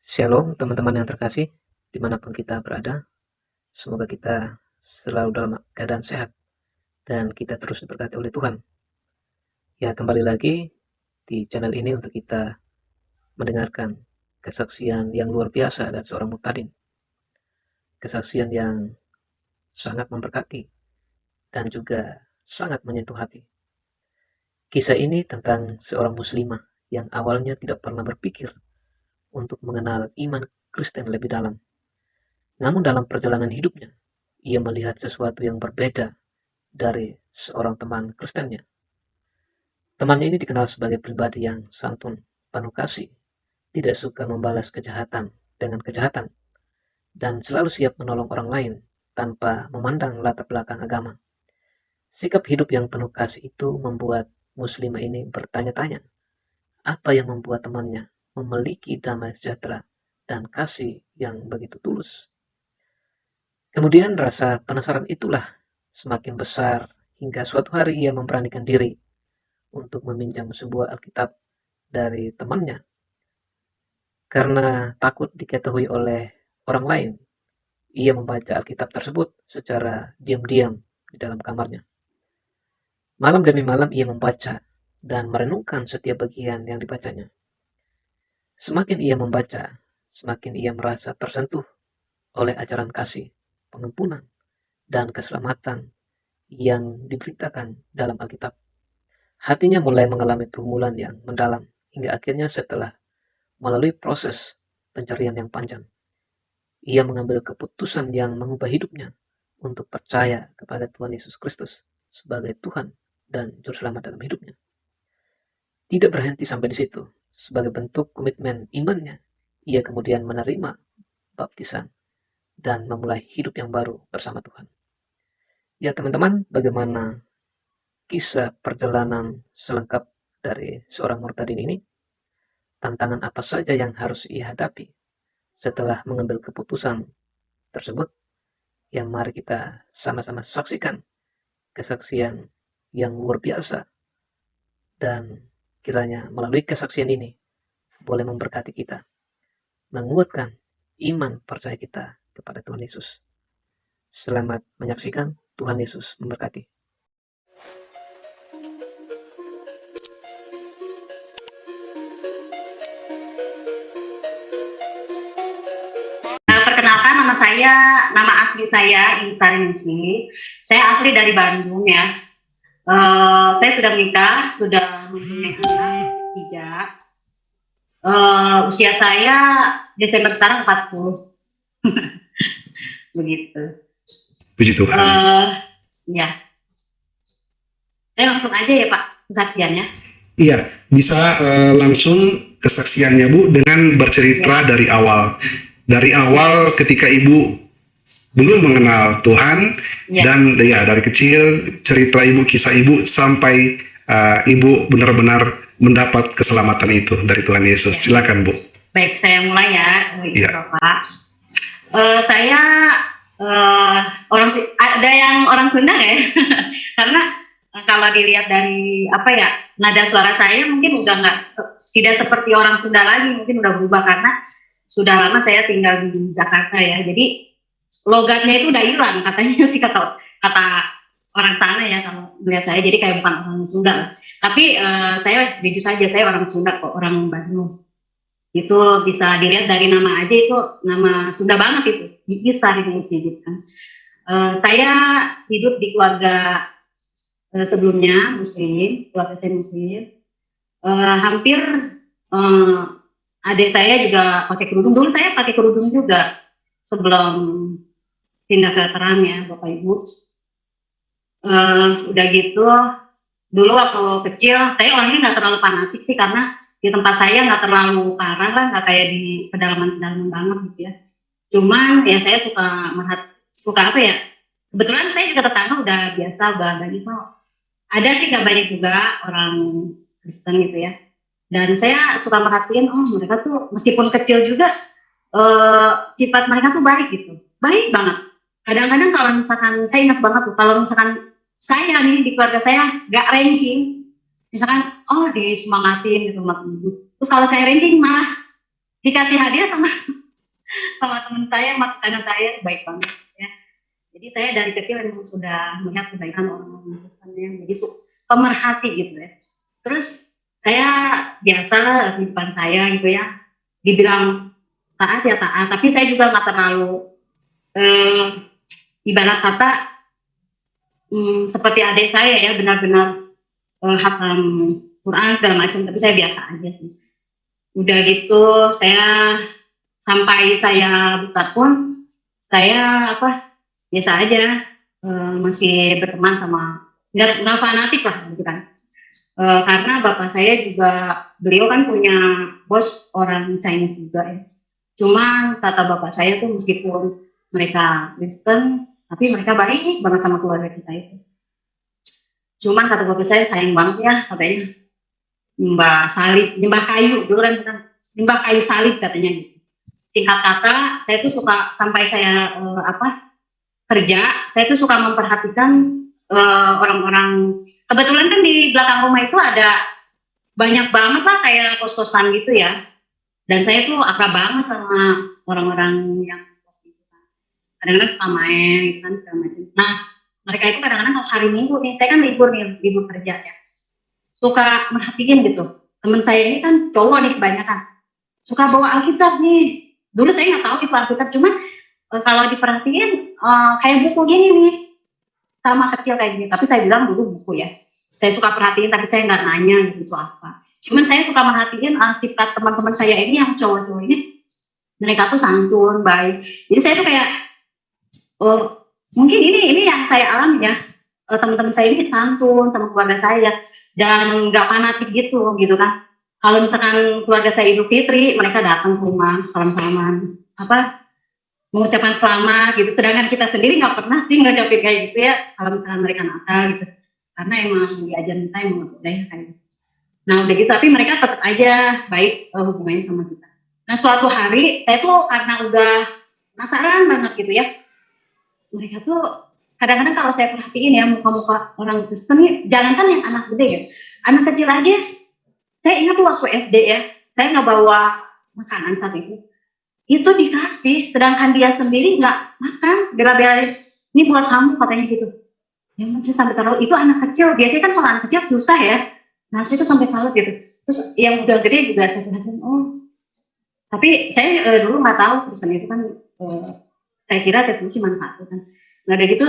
Shalom teman-teman yang terkasih, dimanapun kita berada, semoga kita selalu dalam keadaan sehat dan kita terus diberkati oleh Tuhan. Ya, kembali lagi di channel ini untuk kita mendengarkan kesaksian yang luar biasa dari seorang muktadin. Kesaksian yang sangat memberkati dan juga sangat menyentuh hati. Kisah ini tentang seorang muslimah yang awalnya tidak pernah berpikir untuk mengenal iman Kristen lebih dalam. Namun dalam perjalanan hidupnya, ia melihat sesuatu yang berbeda dari seorang teman Kristennya. Teman ini dikenal sebagai pribadi yang santun, penuh kasih, tidak suka membalas kejahatan dengan kejahatan, dan selalu siap menolong orang lain tanpa memandang latar belakang agama. Sikap hidup yang penuh kasih itu membuat muslimah ini bertanya-tanya, apa yang membuat temannya memiliki damai sejahtera dan kasih yang begitu tulus. Kemudian rasa penasaran itulah semakin besar hingga suatu hari ia memberanikan diri untuk meminjam sebuah Alkitab dari temannya karena takut diketahui oleh orang lain. Ia membaca Alkitab tersebut secara diam-diam di dalam kamarnya. Malam demi malam ia membaca dan merenungkan setiap bagian yang dibacanya. Semakin ia membaca, semakin ia merasa tersentuh oleh ajaran kasih, pengampunan, dan keselamatan yang diberitakan dalam Alkitab. Hatinya mulai mengalami pergumulan yang mendalam, hingga akhirnya setelah melalui proses pencarian yang panjang, ia mengambil keputusan yang mengubah hidupnya untuk percaya kepada Tuhan Yesus Kristus sebagai Tuhan dan Juru Selamat dalam hidupnya. Tidak berhenti sampai di situ. Sebagai bentuk komitmen imannya, ia kemudian menerima baptisan dan memulai hidup yang baru bersama Tuhan. Ya teman-teman, bagaimana kisah perjalanan selengkap dari seorang murtadin ini? Tantangan apa saja yang harus ia hadapi setelah mengambil keputusan tersebut? Yang mari kita sama-sama saksikan kesaksian yang luar biasa, dan kiranya melalui kesaksian ini boleh memberkati kita, menguatkan iman percaya kita kepada Tuhan Yesus. Selamat menyaksikan. Tuhan Yesus memberkati. Perkenalkan, nama asli saya Insari Ningsih. Saya asli dari Bandung ya. Saya sudah menikah, sudah mempunyai anak 3. Usia saya Desember sekarang 40. Begitu. Puji Tuhan. Ya. Saya langsung aja ya Pak kesaksiannya. Iya, bisa langsung kesaksiannya Bu dengan bercerita dari awal. Dari awal ketika Ibu belum mengenal Tuhan dan ya dari kecil cerita Ibu, kisah Ibu sampai Ibu benar-benar mendapat keselamatan itu dari Tuhan Yesus. Silakan Bu. Baik, saya mulai ya, Pak. Saya ada yang orang Sunda ya, karena kalau dilihat dari nada suara saya mungkin udah tidak seperti orang Sunda lagi, mungkin udah berubah karena sudah lama saya tinggal di Jakarta ya, jadi logatnya itu udah hilang katanya sih, kata orang sana ya kalau melihat saya, jadi kayak bukan orang Sunda. Tapi saya jujur saja, saya orang Sunda kok, orang Bandung. Itu bisa dilihat dari nama aja, itu nama Sunda banget itu, Insari Ningsih gitu kan. Saya hidup di keluarga sebelumnya Muslim, keluarga saya Muslim. Hampir adik saya juga pakai kerudung. Dulu saya pakai kerudung juga sebelum pindah ke Terang ya Bapak Ibu. Udah gitu, dulu waktu kecil saya orangnya nggak terlalu fanatik sih, karena di tempat saya nggak terlalu parah lah, nggak kayak di pedalaman banget gitu ya. Cuman ya saya suka apa ya, kebetulan saya juga tetangga udah biasa, udah gitu. Ada sih nggak banyak juga orang Kristen gitu ya. Dan saya suka merhatiin, mereka tuh meskipun kecil juga sifat mereka tuh baik gitu, baik banget. Kadang-kadang kalau misalkan saya ingat banget tuh, kalau misalkan saya nih di keluarga saya nggak ranking, misalkan disemangatin gitu. Terus kalau saya ranking malah dikasih hadiah sama teman saya, sama tetangga saya, baik banget ya. Jadi saya dari kecil memang sudah melihat kebaikan orang-orang Kristen ya, jadi pemerhati gitu ya. Terus saya biasa di depan saya gitu ya, dibilang taat ya taat, tapi saya juga nggak terlalu eh, ibarat kata seperti adik saya ya, benar-benar hatam Quran segala macam, tapi saya biasa aja sih. Udah gitu saya sampai saya besar pun saya biasa aja, masih berteman sama, nggak fanatik lah gitu kan. Karena bapak saya juga, beliau kan punya bos orang Chinese juga ya. Cuma kata bapak saya tuh meskipun mereka Kristen, tapi mereka baik banget sama keluarga kita itu. Cuman kata bapak saya sayang banget ya katanya, nyembah salib, nyembah kayu, dulu kan nyembah kayu salib katanya gitu. Singkat kata, saya tuh suka sampai saya kerja, saya tuh suka memperhatikan orang-orang. Kebetulan kan di belakang rumah itu ada banyak banget lah kayak kos-kosan gitu ya. Dan saya tuh akrab banget sama orang-orang yang kos itu kan. Kadang-kadang suka main gitu kan segala macam. Nah, mereka itu kadang-kadang kalau hari Minggu nih, saya kan libur nih, libur kerja ya. Suka merhatiin gitu. Temen saya ini kan cowok nih kebanyakan. Suka bawa Alkitab nih. Dulu saya nggak tahu itu Alkitab, cuma kalau diperhatiin kayak buku gini nih, sama kecil kayak gini. Tapi saya bilang dulu buku ya. Saya suka perhatiin, tapi saya nggak nanya gitu apa. Cuman saya suka merhatiin sifat teman-teman saya ini yang cowok-cowok ini, mereka tuh santun, baik. Jadi saya tuh kayak, oh mungkin ini yang saya alami ya. Teman-teman saya ini santun sama keluarga saya dan nggak fanatik gitu kan. Kalau misalkan keluarga saya Idul Fitri, mereka datang ke rumah salam-salaman, mengucapkan selamat gitu. Sedangkan kita sendiri nggak pernah sih ngucapin kayak gitu ya. Kalau misalkan mereka nakal gitu, karena emang diajarin kita emang nggak boleh kayak gitu. Nah udah gitu, tapi mereka tetap aja baik hubungannya sama kita. Nah suatu hari saya tuh karena udah penasaran banget gitu ya, mereka tuh kadang-kadang kalau saya perhatiin ya muka-muka orang Kristen nih, jangankan yang anak gede ya, anak kecil aja. Saya ingat tuh waktu SD ya, saya nggak bawa makanan saat itu dikasih, sedangkan dia sendiri nggak makan, bela-belain ini buat kamu katanya gitu. Ya saya sampai taruh itu anak kecil, biasanya kan kalau anak kecil susah ya. Nah saya tuh sampai salut gitu. Terus yang udah gede juga saya perhatiin, tapi saya dulu nggak tahu pesan itu kan, saya kira tes itu cuma satu kan. Nah udah gitu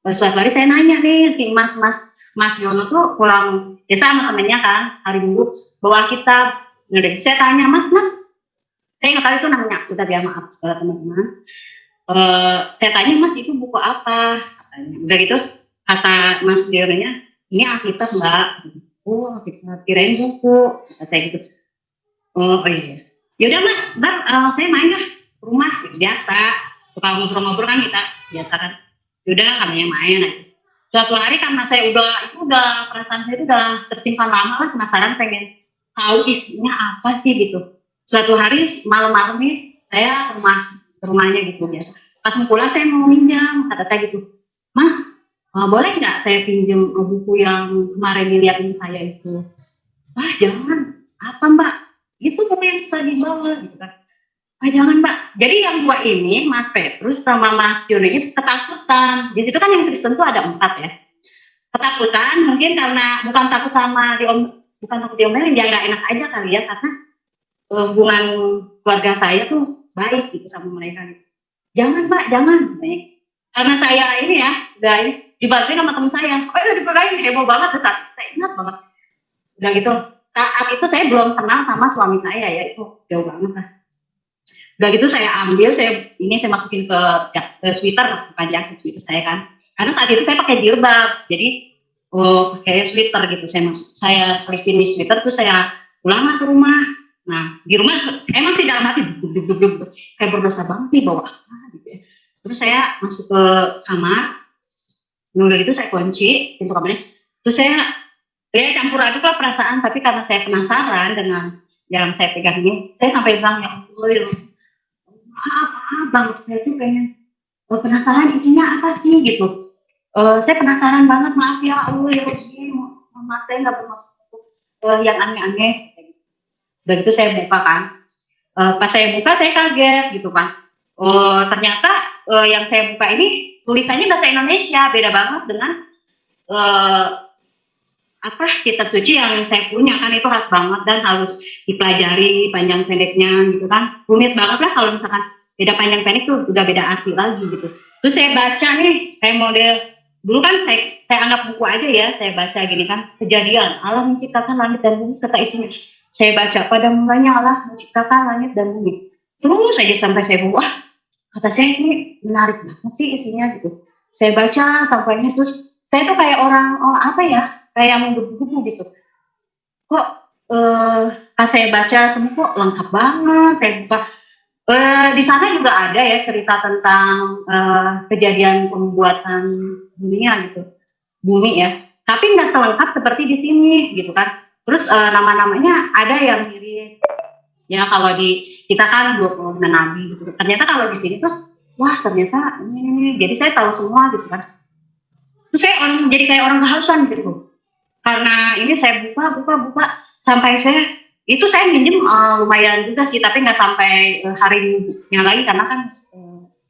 suatu hari saya nanya nih si Mas Yono tuh pulang desa sama temennya kan hari Minggu bawa kitab. Nah udah gitu saya tanya Mas, saya nggak tahu itu namanya, udah biar maaf teman-teman. Saya tanya Mas itu buku apa? Katanya. Udah gitu kata Mas Yono-nya, ini Alkitab Mbak. Oh Alkitab, kirain buku. Kata saya gitu. Oh iya. Yaudah Mas, ntar saya main lah ke rumah gitu, biasa. Suka ngobrol-ngobrol kan kita biasa kan. Yaudah katanya main aja. Suatu hari karena saya udah perasaan saya itu udah tersimpan lama lah, penasaran pengen tahu isinya apa sih gitu. Suatu hari malam-malam nih saya ke rumahnya gitu biasa. Pas mau pulang saya mau minjam, kata saya gitu, Mas boleh nggak saya pinjam buku yang kemarin dilihatin saya itu? Wah jangan, apa Mbak? Itu buku yang suka dibawa gitu kan. Jangan Mbak. Jadi yang dua ini Mas Petrus sama Mas Yono ini ketakutan. Di situ kan yang Kristen tuh ada 4 ya. Ketakutan mungkin karena bukan takut sama bukan takut diomelin, dia nggak enak aja kali ya karena hubungan keluarga saya tuh baik gitu sama mereka. Jangan Mbak, jangan. Karena saya ini ya, udah dibantuin sama teman saya. Udah dipegain, heboh banget saat saya ingat banget. Udah gitu, saat itu saya belum kenal sama suami saya ya, itu jauh banget lah. Udah gitu saya ambil, saya masukin ke sweater, bukan jaket sweater saya kan. Karena saat itu saya pakai jilbab, jadi pakai sweater gitu. Saya selipin di sweater tuh saya pulang ke rumah. Nah di rumah emang sih dalam hati duduk kayak berdosa banget nih bawa apa gitu ya. Terus saya masuk ke kamar, udah gitu saya kunci pintu kamarnya. Terus saya campur aduk lah perasaan, tapi karena saya penasaran dengan yang saya pegang ini, saya sampai bilang ya Allah, maaf banget, saya tuh pengen penasaran isinya apa sih gitu. Saya penasaran banget, maaf ya Allah ya maaf saya nggak bermaksud yang aneh-aneh. Udah gitu saya buka kan, Pas saya buka saya kaget gitu kan. Oh ternyata yang saya buka ini tulisannya bahasa Indonesia, beda banget dengan eh, apa kitab suci yang saya punya kan, itu khas banget dan harus dipelajari panjang pendeknya gitu kan, rumit banget lah kalau misalkan beda panjang pendek tuh udah beda arti lagi gitu. Terus saya baca nih, saya model dulu kan saya anggap buku aja ya, saya baca gini kan, Kejadian, Allah menciptakan langit dan bumi serta isinya. Saya baca, pada mulanya Allah menciptakan langit dan bumi. Terus saja sampai saya wah, kata saya ini menarik banget sih isinya gitu. Saya baca sampainya, terus saya tuh kayak orang apa ya, kayak menggebu-gebu gitu. Kok pas saya baca semua kok lengkap banget. Saya buka di sana juga ada ya cerita tentang kejadian pembuatan dunia gitu, bumi ya. Tapi nggak selengkap seperti di sini gitu kan. Terus nama-namanya ada yang mirip. Ya kalau di kita kan 25 nabi gitu. Ternyata kalau di sini tuh wah ternyata ini. Jadi saya tahu semua gitu kan. Terus saya jadi kayak orang kehausan gitu. Karena ini saya buka sampai saya minjem lumayan juga sih, tapi nggak sampai hari yang lagi karena kan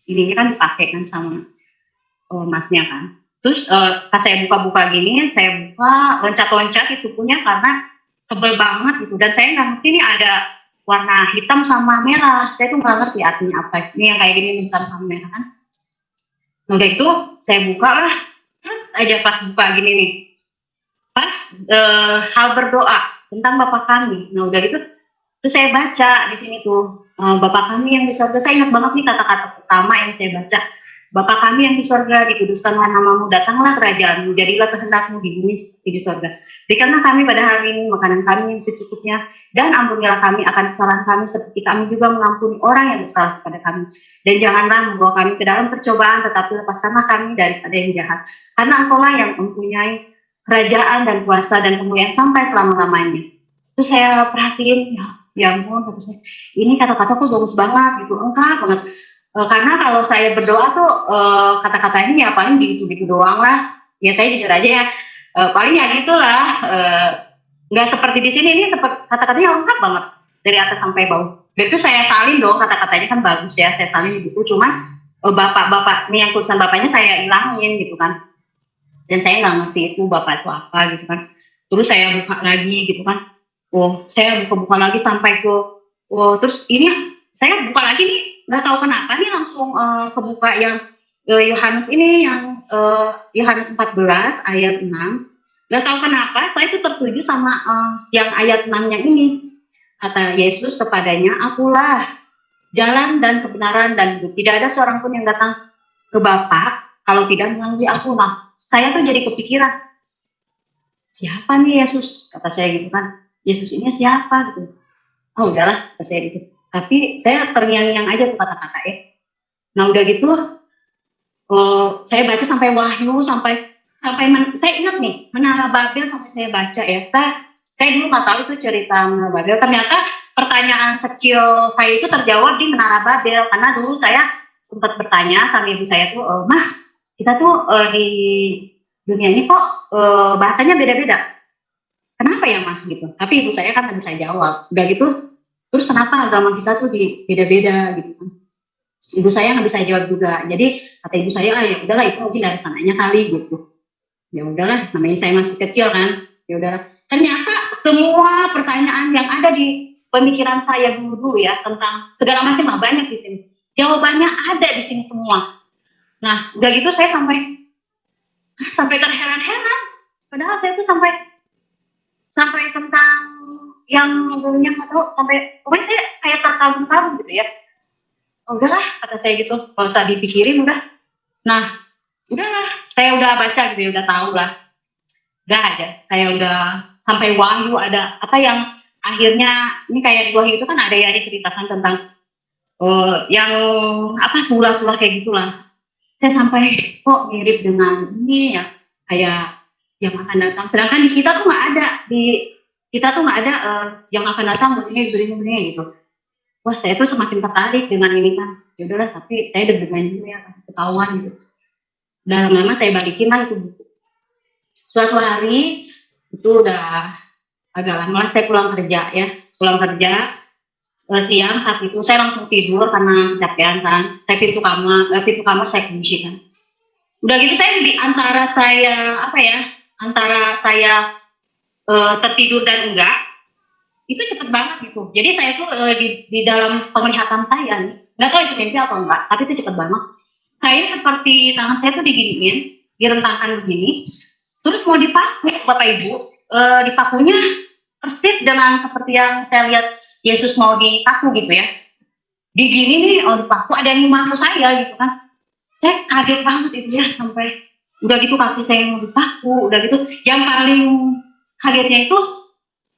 ininya kan dipakai kan sama masnya kan. Terus pas saya buka-buka gini, saya buka loncat-loncat itu punya karena tebel banget gitu, dan saya nggak ngerti ini ada warna hitam sama merah. Saya tuh nggak ngerti artinya apa. Ini yang kayak gini hitam sama merah kan. Nah, udah itu saya buka lah, aja pas buka gini nih. Pas hal berdoa tentang Bapa kami. Nah udah gitu, terus saya baca di sini tuh Bapa kami yang di sorga. Saya ingat banget nih kata-kata pertama yang saya baca. Bapa kami yang di sorga, dikuduskanlah namamu, datanglah kerajaanmu, jadilah kehendakmu di bumi seperti di sorga. Berikanlah kami pada hari ini makanan kami yang secukupnya, dan ampunilah kami akan kesalahan kami seperti kami juga mengampuni orang yang bersalah kepada kami. Dan janganlah membawa kami ke dalam percobaan, tetapi lepaskanlah kami daripada yang jahat. Karena Engkaulah yang mempunyai kerajaan dan kuasa dan kemuliaan sampai selama-lamanya. Terus saya perhatiin, ya ampun, kata saya, ini kata-kata kok bagus banget gitu, lengkap banget. Karena kalau saya berdoa tuh kata-katanya ya paling gitu-gitu doang lah. Ya saya jujur aja ya, paling ya gitulah. Nggak seperti di sini, ini kata-katanya lengkap banget dari atas sampai bawah. Dan itu saya salin dong, kata-katanya kan bagus ya, saya salin di buku. Cuman bapak-bapak, nih yang tulisan bapaknya saya ilangin gitu kan. Dan saya nggak ngerti itu bapak itu apa gitu kan. Terus saya buka lagi gitu kan. Oh, saya buka-buka lagi sampai ke terus ini saya buka lagi nih, nggak tahu kenapa nih langsung kebuka yang Yohanes ini, yang Yohanes 14 ayat 6. Nggak tahu kenapa saya itu tertuju sama yang ayat 6-nya ini. Kata Yesus kepadanya, akulah jalan dan kebenaran dan hidup. Tidak ada seorang pun yang datang ke Bapa kalau tidak melalui aku. Nah, saya tuh jadi kepikiran, siapa nih Yesus? Kata saya gitu kan. Yesus ini siapa gitu. Oh udahlah, kata saya gitu. Tapi saya terngiang-ngiang aja tuh kata-kata ya. Nah udah gitu, saya baca sampai Wahyu, sampai saya ingat nih Menara Babel sampai saya baca ya. Saya dulu nggak tahu itu cerita Menara Babel. Ternyata pertanyaan kecil saya itu terjawab di Menara Babel, karena dulu saya sempat bertanya sama ibu saya tuh, Mah, kita tuh di dunia ini kok bahasanya beda-beda. Kenapa ya Mah gitu? Tapi ibu saya kan nggak bisa jawab. Udah gitu, terus kenapa agama kita tuh beda-beda gitu kan? Ibu saya nggak bisa jawab juga. Jadi kata ibu saya, ya udahlah itu mungkin dari sananya kali gitu. Ya udahlah, namanya saya masih kecil kan. Ya udahlah. Ternyata semua pertanyaan yang ada di pemikiran saya dulu ya tentang segala macam banyak di sini. Jawabannya ada di sini semua. Nah, udah gitu saya sampai terheran-heran. Padahal saya tuh sampai tentang yang dulunya nggak tahu, sampai pokoknya saya kayak terkagum-kagum gitu ya. Oh, udahlah kata saya gitu, kalau usah dipikirin udah. Nah udahlah, saya udah baca gitu ya, udah tahu lah. Udah aja, saya udah sampai Wahyu, ada apa yang akhirnya ini kayak di Wahyu itu kan ada ya diceritakan tentang yang apa tulah-tulah kayak gitulah. Saya sampai kok mirip dengan ini ya, kayak yang akan datang. Sedangkan di kita tuh nggak ada, yang akan datang begini gitu. Wah saya tuh semakin tertarik dengan ini kan. Ya udahlah, tapi saya deg-degan juga ya, ketahuan gitu. Dan lama-lama saya balikin lah itu buku. Suatu hari itu udah agak lama lah saya pulang kerja ya. siang saat itu saya langsung tidur karena kecapean kan. Saya pintu kamar saya kunci kan. Udah gitu saya di antara saya apa ya, antara saya tertidur dan enggak, itu cepet banget gitu. Jadi saya tuh di dalam penglihatan saya nih, nggak tahu itu mimpi atau enggak, tapi itu cepet banget. Saya seperti tangan saya tuh diginiin, direntangkan begini, terus mau dipaku Bapak Ibu, dipakunya persis dengan seperti yang saya lihat Yesus mau dipaku gitu ya. Digini nih, dipaku ada yang mau saya gitu kan. Saya kaget banget itu ya, sampai udah gitu kaki saya mau dipaku, udah gitu yang paling kagetnya itu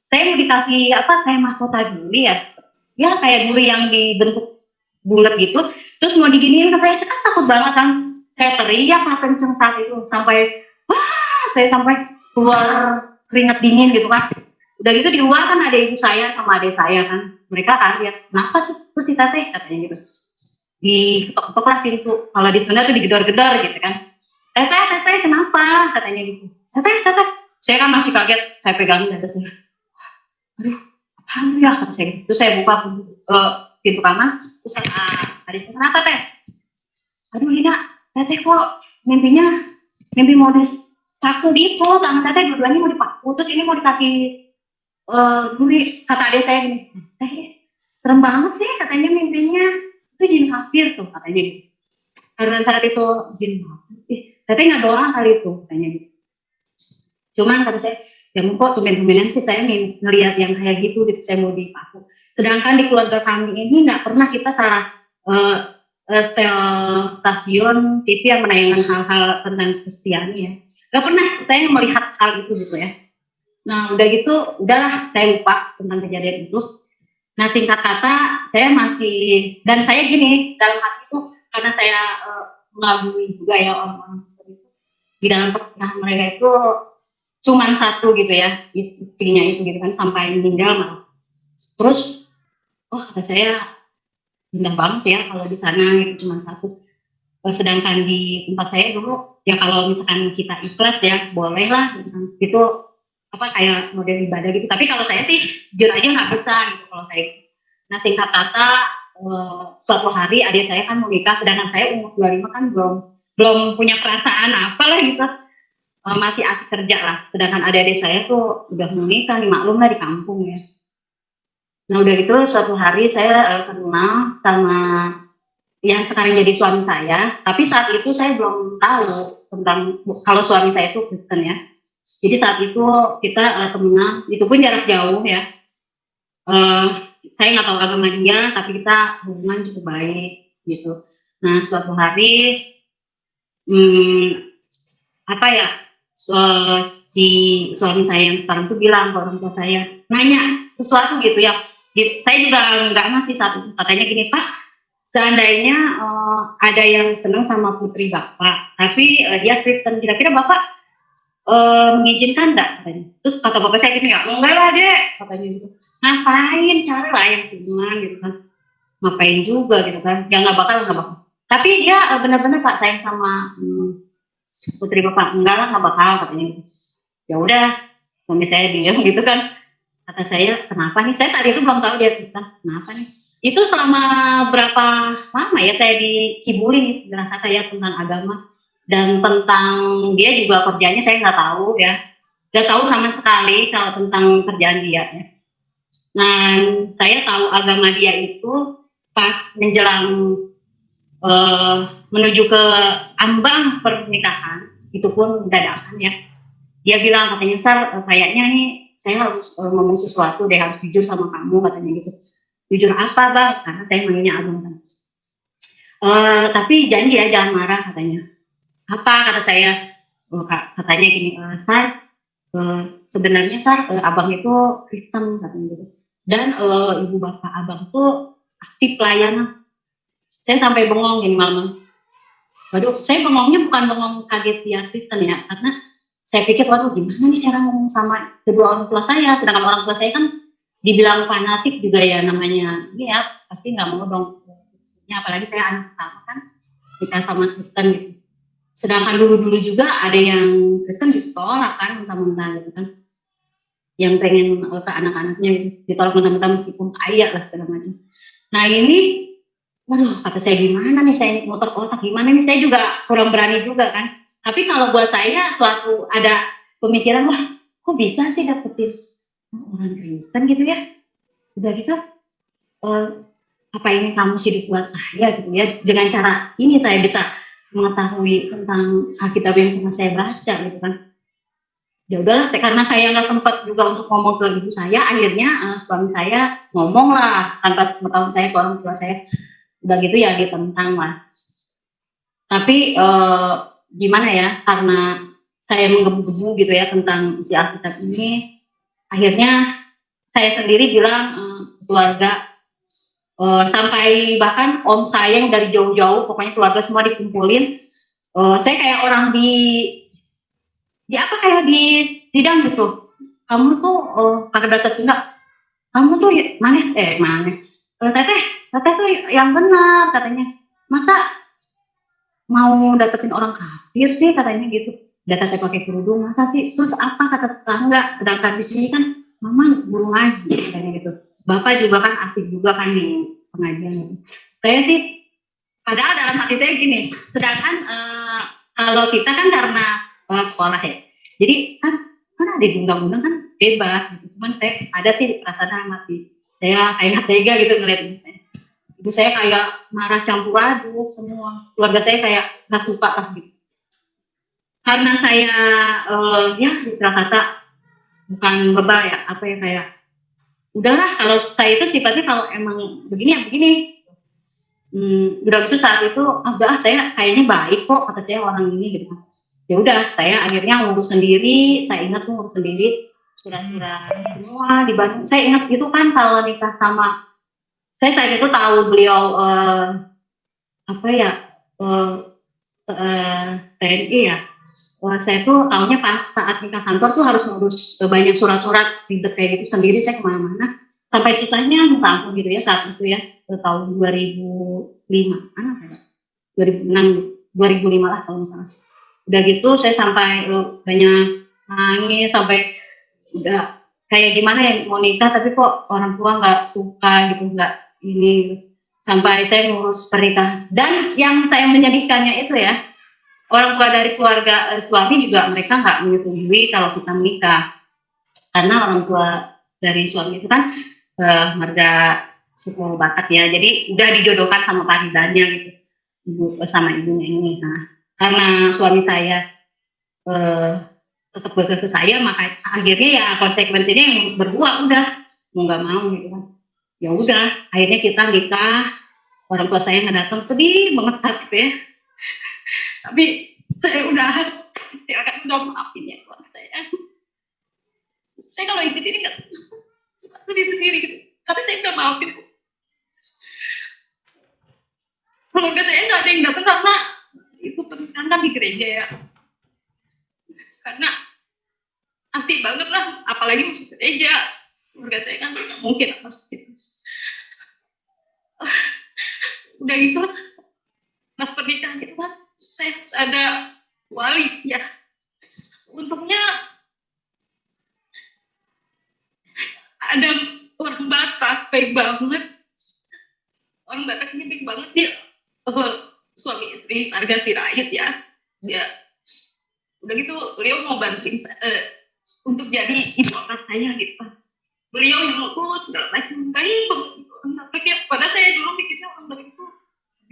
saya mau dikasih apa kayak mahkota duri ya, ya kayak duri yang dibentuk bulat gitu, terus mau diginiin ke saya kan takut banget kan, saya teriak lah kenceng saat itu sampai wah saya sampai keluar keringat dingin gitu kan. Udah gitu di luar kan ada ibu saya sama adik saya kan, mereka kaget, kenapa sih terus si teteh katanya gitu, diketok-ketok lah pintu, kalau di sana tuh digedor-gedor gitu kan, teteh kenapa katanya gitu, teteh saya kan masih kaget, saya pegang dada saya, aduh apaan tuh ya kata saya, terus saya buka pintu kamar, terus kata adik saya kenapa teh, aduh Lina teteh kok mimpi mau dipaku gitu, tangan teteh dua-duanya mau dipaku, terus ini mau dikasih duri, kata adik saya gini, serem banget sih katanya mimpinya, itu jin kafir tuh katanya gitu. Karena saat itu jin kafir, teteh nggak doang kali itu katanya gitu. Cuman kata saya, ya kok tumben-tumbenan sih saya ngelihat yang kayak gitu saya mau dipaku. Sedangkan di keluarga kami ini nggak pernah kita salah setel stasiun TV yang menayangkan hal-hal tentang Kristiani ya. Nggak pernah saya melihat hal itu gitu ya. Nah udah gitu, udahlah saya lupa tentang kejadian itu. Nah singkat kata, saya masih, dan saya gini, dalam hati itu, karena saya mengagumi juga ya orang-orang Kristen itu, di dalam pernikahan mereka itu cuman satu gitu ya, istrinya itu gitu kan, sampai meninggal malah. Terus, kata saya, indah banget ya kalau di sana itu cuma satu. Sedangkan di tempat saya dulu, ya kalau misalkan kita ikhlas ya, boleh lah, gitu apa kayak model ibadah gitu. Tapi kalau saya sih jujur aja nggak bisa gitu kalau saya. Nah singkat kata suatu hari adik saya kan mau nikah, sedangkan saya umur 25 kan belum punya perasaan apalah gitu, masih asik kerja lah. Sedangkan adik-adik saya tuh udah mau nikah nih, maklum lah di kampung ya. Nah udah gitu suatu hari saya kenal sama yang sekarang jadi suami saya, tapi saat itu saya belum tahu tentang kalau suami saya itu Kristen ya. Jadi saat itu kita temenan, itu pun jarak jauh ya. Saya nggak tahu agama dia, tapi kita hubungan cukup baik gitu. Nah suatu hari, apa ya, si suami saya yang sekarang tuh bilang ke orang tua saya, nanya sesuatu gitu ya. Saya juga nggak ngasih saat itu, katanya gini, Pak, seandainya ada yang senang sama putri Bapak, tapi dia Kristen, kira-kira Bapak mengizinkan enggak katanya. Terus kata bapak saya gini, enggak lah dek katanya gitu, ngapain, cari lah yang senang gitu kan, ngapain juga gitu kan, ya nggak bakal. Tapi dia benar-benar Pak sayang sama putri Bapak, enggak lah nggak bakal katanya gitu. Ya udah, suami saya diam gitu kan. Kata saya, kenapa nih, saya saat itu belum tahu dia Kristen, kenapa nih. Itu selama berapa lama ya saya dikibulin istilah kata ya tentang agama. Dan tentang dia juga kerjanya saya nggak tahu ya, nggak tahu sama sekali kalau tentang kerjaan dia ya. Nah saya tahu agama dia itu pas menjelang menuju ke ambang pernikahan, itu pun dadakan ya. Dia bilang katanya, Sar, kayaknya nih saya harus ngomong sesuatu deh, harus jujur sama kamu katanya gitu. Jujur apa bang? Karena saya manggilnya abang kan. Tapi janji ya jangan marah katanya. Apa kata saya, katanya gini, Sar, sebenarnya Sar, abang itu Kristen katanya gitu, dan ibu bapak abang tuh aktif pelayanan. Saya sampai bengong gini malam. Waduh, saya bengongnya bukan bengong kaget dia Kristen ya, karena saya pikir waduh gimana nih cara ngomong sama kedua orang tua saya, sedangkan orang tua saya kan dibilang fanatik juga ya namanya, ya pasti nggak mau dong, ya apalagi saya anak pertama kan nikah sama Kristen gitu. Sedangkan dulu juga ada yang Kristen ditolak kan mentah-mentah gitu kan. yang pengen ke anak-anaknya gitu, ditolak mentah-mentah meskipun kaya lah segala macam. Nah ini, waduh kata saya gimana nih, saya motor otak gimana nih, saya juga kurang berani juga kan. Tapi kalau buat saya suatu ada pemikiran, wah kok bisa sih dapetin orang Kristen gitu ya, udah gitu eh, apa ini kamu sih buat saya gitu ya, dengan cara ini saya bisa mengetahui tentang Alkitab yang pernah saya baca gitu kan. Ya udahlah, karena saya nggak sempat juga untuk ngomong ke ibu saya, akhirnya suami saya ngomong lah tanpa sepengetahuan saya ke orang tua saya, udah gitu ya ditentang lah. Tapi gimana ya, karena saya menggebu-gebu gitu ya tentang isi Alkitab ini, akhirnya saya sendiri bilang keluarga, sampai bahkan om saya yang dari jauh-jauh, pokoknya keluarga semua dikumpulin. Saya kayak orang di apa, kayak di sidang gitu. Kamu tuh pakai bahasa Sunda, kamu tuh mana teteh teteh tuh yang benar katanya, masa mau dapetin orang kafir sih katanya gitu, udah teteh pakai kerudung masa sih, terus apa kata tetangga, sedangkan di sini kan mama guru ngaji katanya gitu, bapak juga kan aktif juga kan di pengajian gitu. Saya sih padahal dalam hati saya gini, sedangkan kalau kita kan karena sekolah ya, jadi kan ada di undang-undang kan bebas gitu. Cuman saya ada sih perasaan dalam hati saya kayak nggak tega gitu ngeliat ibu saya kayak marah campur aduk, semua keluarga saya kayak nggak suka lah gitu, karena saya ya istilah kata bukan bebal ya, apa ya, kayak udahlah kalau saya itu sifatnya kalau emang begini ya begini. Udah gitu saat itu udah saya kayaknya baik kok kata saya orang ini gitu. Ya udah saya akhirnya ngurus sendiri, saya ingat tuh ngurus sendiri surat-surat semua di Bandung. Saya ingat itu kan kalau nikah sama saya saat itu tahu beliau apa ya TNI ya. Saya tuh tahunya pas saat nikah kantor tuh harus ngurus banyak surat-surat ribet kayak gitu sendiri, saya kemana-mana sampai susahnya minta ampun gitu ya saat itu ya, tahun 2005 apa ya, 2006 2005 lah kalau misalnya. Udah gitu saya sampai banyak nangis, sampai udah kayak gimana ya mau nikah tapi kok orang tua nggak suka gitu, nggak ini, sampai saya ngurus pernikahan. Dan yang saya menyedihkannya itu ya, orang tua dari keluarga suami juga mereka nggak menyetujui kalau kita menikah, karena orang tua dari suami itu kan marga suku Batak ya, jadi udah dijodohkan sama paridannya gitu, ibu sama ibunya ini. Nah karena suami saya tetap berkeluarga ke saya, maka akhirnya ya konsekuensinya yang harus berdua udah mau nggak mau gitu kan. Ya udah akhirnya kita nikah, orang tua saya nggak datang, sedih banget saat itu ya, tapi saya udah istilahkan udah maafin ya keluarga saya kalau ikut ini nggak sedih sendiri gitu, tapi saya udah maafin keluarga saya, nggak ada yang datang karena itu pernikahan kan di gereja ya, karena anti banget lah apalagi masuk gereja, keluarga saya kan mungkin masuk situ. Udah gitu pas pernikahan gitu kan saya harus ada wali ya, untungnya ada orang Batak baik banget, orang Batak ini baik banget, dia suami istri marga Sirait ya, dia udah gitu beliau mau bantuin untuk jadi ibu angkat saya gitu kan, beliau yang ngurus segala macam baik banget gitu. Tapi pada saya dulu mikirnya orang Batak itu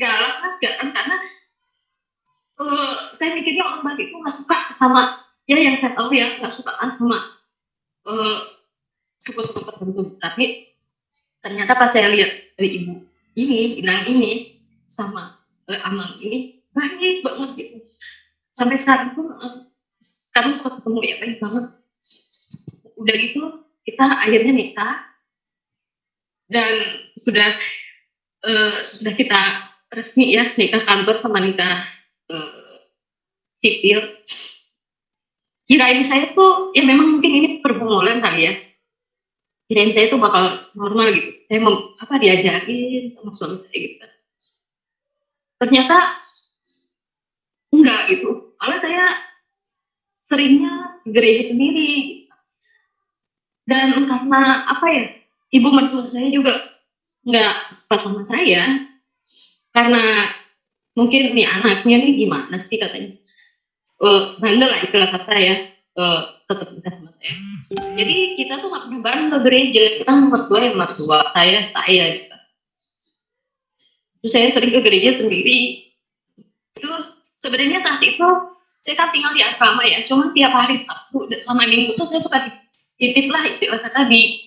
galak lah, karena saya mikirnya orang Batak itu nggak suka sama ya, yang saya tahu ya nggak suka sama suku-suku tertentu. Tapi ternyata pas saya lihat ibu ini bilang ini sama Amang ini baik banget gitu, sampai sekarang pun sekarang kok ketemu ya baik banget. Udah gitu kita akhirnya nikah, dan sudah kita resmi ya nikah kantor sama nikah sipil. Kirain saya tuh ya memang mungkin ini pergumulan kali ya, kirain saya tuh bakal normal gitu, saya diajarin sama suami saya gitu. Ternyata enggak gitu, malah saya seringnya ke gereja sendiri. Dan karena apa ya, ibu mertua saya juga nggak suka sama saya, karena mungkin nih anaknya nih gimana sih katanya, bandel lah istilah kata ya, tetap nikah sama saya. Jadi kita tuh nggak pernah bareng ke gereja, kita mertua yang mertua saya gitu. Terus saya sering ke gereja sendiri. Itu sebenarnya saat itu saya kan tinggal di asrama ya, cuma tiap hari Sabtu sama Minggu tuh saya suka titip lah istilah kata di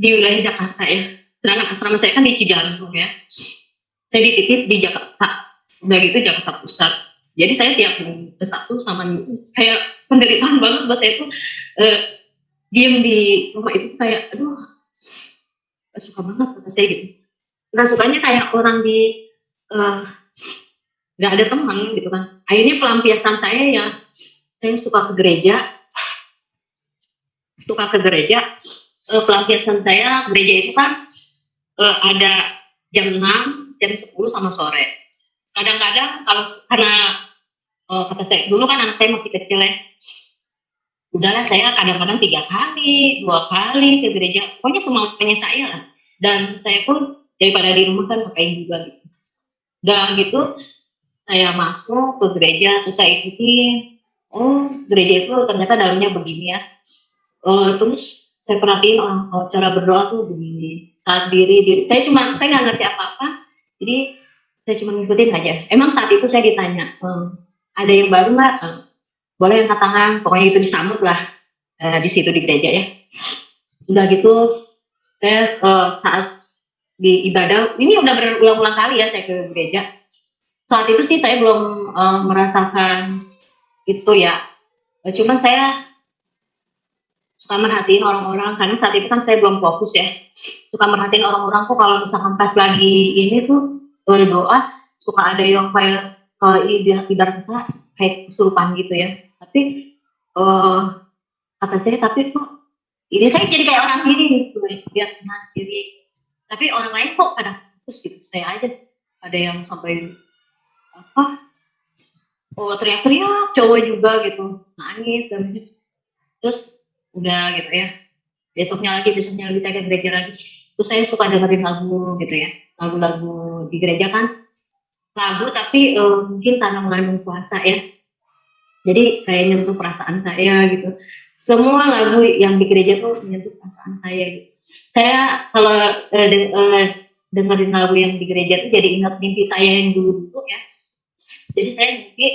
wilayah Jakarta ya. Sedangkan asrama saya kan di Cijantung ya. Saya dititip di Jakarta, udah gitu Jakarta Pusat. Jadi saya tiap minggu ke Sabtu sama Minggu kayak penderitaan banget buat saya tuh, diem di rumah itu kayak aduh gak suka banget kata saya gitu. Gak sukanya kayak orang di gak ada teman gitu kan. Akhirnya pelampiasan saya ya saya suka ke gereja. Pelampiasan saya gereja itu kan ada jam 6, jam 10 sama sore. Kadang-kadang kalau karena kata saya dulu kan anak saya masih kecil ya, udahlah saya kadang-kadang 3 kali, 2 kali ke gereja, pokoknya semuanya saya lah. Dan saya pun daripada di rumah kan ngapain juga gitu. Dan gitu saya masuk ke gereja, terus saya ikutin, oh gereja itu ternyata dalamnya begini ya. Terus saya perhatiin cara berdoa tuh begini, saat diri saya nggak ngerti apa-apa, jadi saya cuma ngikutin aja. Emang saat itu saya ditanya, ada yang baru nggak? Boleh angkat tangan, pokoknya itu disambut lah di situ di gereja ya. Udah gitu saya saat di ibadah, ini udah berulang-ulang kali ya saya ke gereja. Saat itu sih saya belum merasakan itu ya, cuman saya suka merhatiin orang-orang karena saat itu kan saya belum fokus ya, suka merhatiin orang-orang kok kalau misalkan pas lagi ini tuh doa suka ada yang kayak ibarat kata kayak kesurupan gitu ya. Tapi kata saya tapi kok ini saya jadi kayak orang ini nih lihat kanan kiri, tapi orang lain kok pada fokus gitu, saya aja ada yang sampai apa teriak-teriak, cowok juga gitu nangis dan terus udah gitu ya, besoknya lagi saya ke gereja lagi, terus saya suka dengerin lagu gitu ya, lagu-lagu di gereja kan lagu tapi mungkin karena mengandung puasa ya, jadi kayak nyentuh perasaan saya gitu. Semua lagu yang di gereja tuh menyentuh perasaan saya gitu. Saya kalau dengerin lagu yang di gereja tuh jadi ingat mimpi saya yang dulu ya. Jadi saya mimpi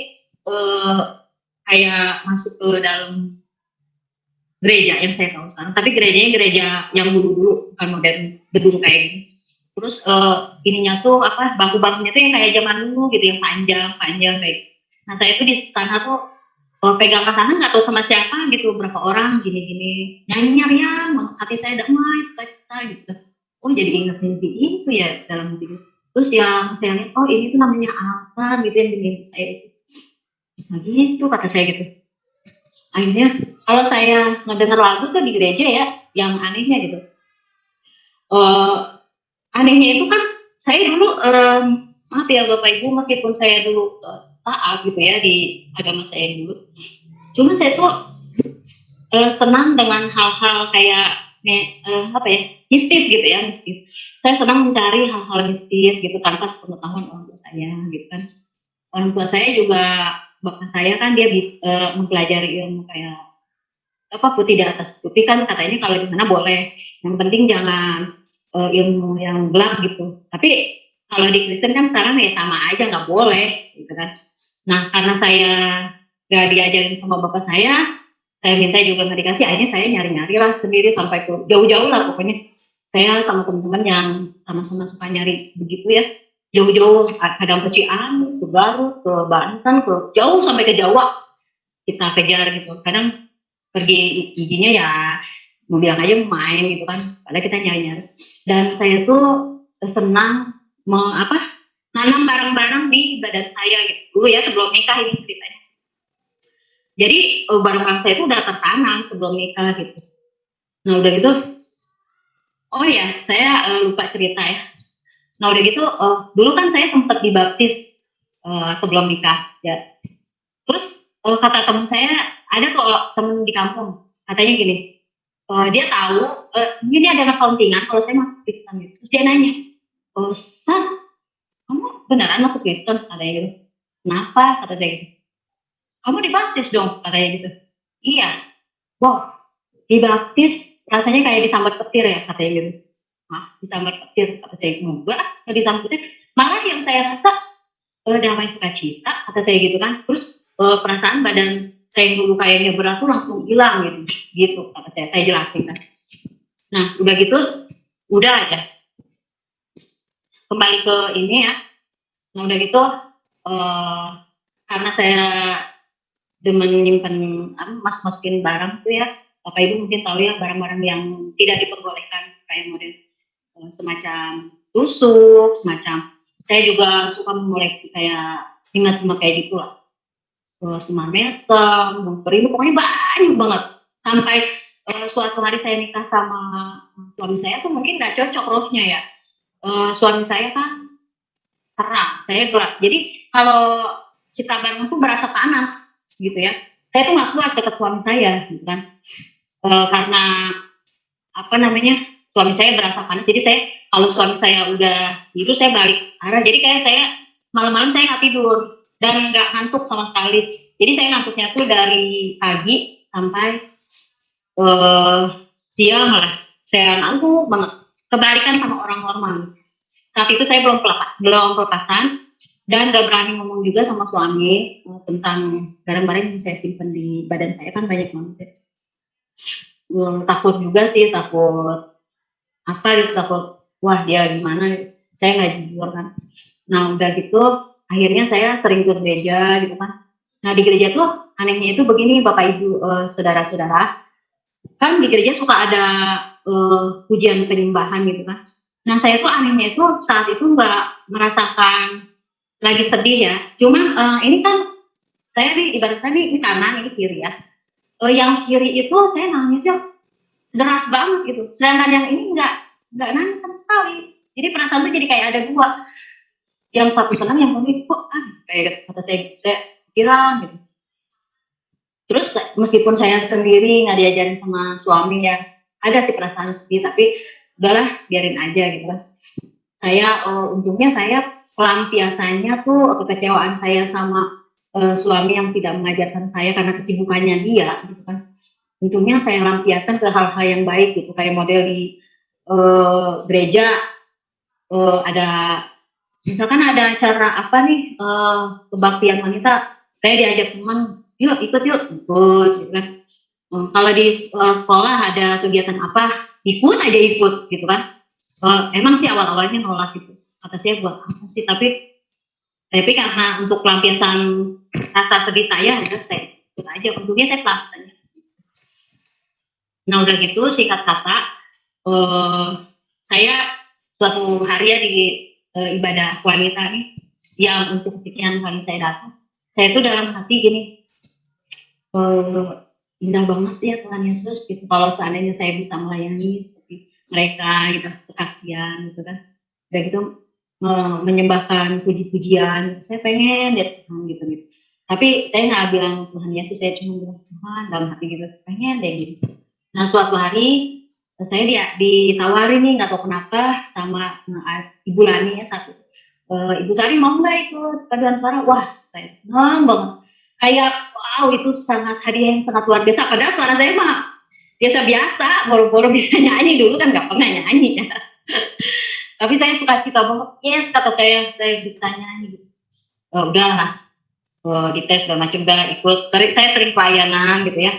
kayak masuk ke dalam gereja yang saya tahu sekarang, tapi gerejanya gereja yang dulu bukan modern gedung kayak gini. Terus ininya tuh apa, bangku-bangkunya tuh yang kayak zaman dulu gitu, yang panjang kayak. Nah saya tuh di sana tuh pegang tangan nggak tahu sama siapa gitu, berapa orang gini-gini nyanyi-nyanyian, hati saya damai, sukacita gitu. Oh jadi inget mimpi itu ya dalam mimpi. Terus yang saya lihat, oh ini tuh namanya apa gitu yang di mimpi saya itu. Bisa gitu kata saya gitu. Akhirnya kalau saya ngedenger lagu tuh di gereja ya, yang anehnya gitu. Anehnya itu kan saya dulu maaf ya Bapak Ibu, meskipun saya dulu taat gitu ya di agama saya dulu, cuma saya tuh senang dengan hal-hal kayak apa ya, mistis gitu ya, mistis. Saya senang mencari hal-hal mistis gitu tanpa sepengetahuan orang tua saya gitu kan. Orang tua saya juga, bapak saya kan dia bisa mempelajari ilmu kayak apa putih di atas putih kan katanya kalau di mana boleh, yang penting jangan ilmu yang gelap gitu. Tapi kalau di Kristen kan sekarang ya sama aja nggak boleh gitu kan. Nah karena saya nggak diajarin sama bapak saya minta juga nggak dikasih, akhirnya saya nyari-nyari lah sendiri sampai ke jauh-jauh lah pokoknya. Saya sama teman-teman yang sama-sama suka nyari begitu ya, jauh-jauh, kadang ke Ciamis, ke Garut, ke Banten, ke jauh sampai ke Jawa kita kejar gitu. Kadang pergi giginya ya mau bilang aja mau main gitu kan, padahal kita nyari-nyari. Dan saya tuh senang nanam barang-barang di badan saya gitu dulu ya sebelum nikah ini ceritanya. Jadi barang-barang saya itu udah tertanam sebelum nikah gitu. Nah udah gitu, oh ya saya lupa cerita ya. Nah udah gitu dulu kan saya sempat dibaptis sebelum nikah ya. Terus kata teman saya, ada kok temen di kampung katanya gini, Dia tahu ini ada accountingan kalau saya masuk Kristen gitu. Terus dia nanya, oh San, kamu beneran masuk Kristen? Katanya gitu. Kenapa? Kata saya gitu. Kamu dibaptis dong, katanya gitu. Iya. Wow, dibaptis rasanya kayak disambar petir ya, katanya gitu. Hah, disambar petir? Kata saya, enggak, nggak disambar petir. Malah yang saya rasa damai sukacita, kata saya gitu kan. Terus perasaan badan saya yang dulu kayaknya berat tuh langsung hilang gitu, gitu kata saya jelasin kan. Nah udah gitu, udah aja kembali ke ini ya. Nah udah gitu, karena saya demen nyimpen masukin barang tuh ya, Bapak Ibu mungkin tahu ya, barang-barang yang tidak diperbolehkan kayak model semacam tusuk, semacam. Saya juga suka mengoleksi kayak jimat-jimat kayak gitu lah. Semar mesem, bungkering, pokoknya banyak banget. Sampai suatu hari saya nikah sama suami saya tuh mungkin nggak cocok rohnya ya. Suami saya kan terang, saya gelap. Jadi kalau kita bareng tuh berasa panas gitu ya. Saya tuh nggak kuat dekat suami saya, gitu kan. Karena apa namanya, suami saya berasa panas. Jadi saya kalau suami saya udah tidur, saya balik arah. Jadi kayak saya malam-malam saya nggak tidur dan nggak ngantuk sama sekali. Jadi saya ngantuknya tuh dari pagi sampai siang lah. Saya ngantuk banget. Kebalikan sama orang normal. Saat itu saya belum pelepasan dan gak berani ngomong juga sama suami tentang barang-barang yang saya simpen di badan saya, kan banyak banget ya. Takut juga sih, takut apa gitu, takut wah dia gimana, saya nggak jujur kan. Nah udah gitu akhirnya saya sering ke gereja gitu kan. Nah di gereja tuh anehnya itu begini Bapak Ibu, saudara-saudara, kan di gereja suka ada pujian penyembahan gitu kan. Nah saya tuh anehnya itu saat itu nggak merasakan lagi sedih ya. Cuman ini kan saya nih ibaratnya ini kanan, ini kiri ya. Yang kiri itu saya nangisnya deras banget gitu. Sedangkan yang ini nggak nangis sama sekali. Jadi perasaan tuh jadi kayak ada dua. Yang satu senang, yang satu kok kayak kata saya kira gitu. Terus meskipun saya sendiri nggak diajarin sama suami ya, ada sih perasaan sedih, tapi udahlah biarin aja gitu kan. Saya untungnya saya pelampiasannya tuh kekecewaan saya sama suami yang tidak mengajarkan saya karena kesibukannya dia gitu kan. Untungnya saya lampiaskan ke hal-hal yang baik gitu, kayak model di gereja ada misalkan ada acara apa nih kebaktian wanita, saya diajak teman, yuk ikut gitu kan. Kalau di sekolah ada kegiatan apa, ikut aja ikut gitu kan. Emang sih awal-awalnya nolak gitu, kata saya buat apa sih, tapi karena untuk pelampiasan rasa sedih saya udah saya ikut aja, untungnya saya pelampiasannya. Nah udah gitu singkat kata, saya suatu hari ya di ibadah wanita nih, yang untuk sekian kali saya datang, saya tuh dalam hati gini, indah banget ya Tuhan Yesus gitu, kalau seandainya saya bisa melayani seperti mereka gitu, kesaksian gitu kan, udah gitu menyembahkan puji-pujian, saya pengen deh Tuhan gitu. Tapi saya nggak bilang Tuhan Yesus, saya cuma bilang Tuhan dalam hati gitu, pengen deh gitu. Nah suatu hari saya ditawarin nih, nggak tahu kenapa sama Ibu Lani ya satu, Ibu Sari mau nggak ikut paduan suara? Wah saya senang banget, kayak wow itu sangat hadiah yang sangat luar biasa. Padahal suara saya mah biasa-biasa, boro-boro bisa nyanyi, dulu kan nggak pernah nyanyi ya. Tapi saya suka cita banget, yes kata saya bisa nyanyi. Udah dites segala macam, udah ikut. Saya sering pelayanan gitu ya.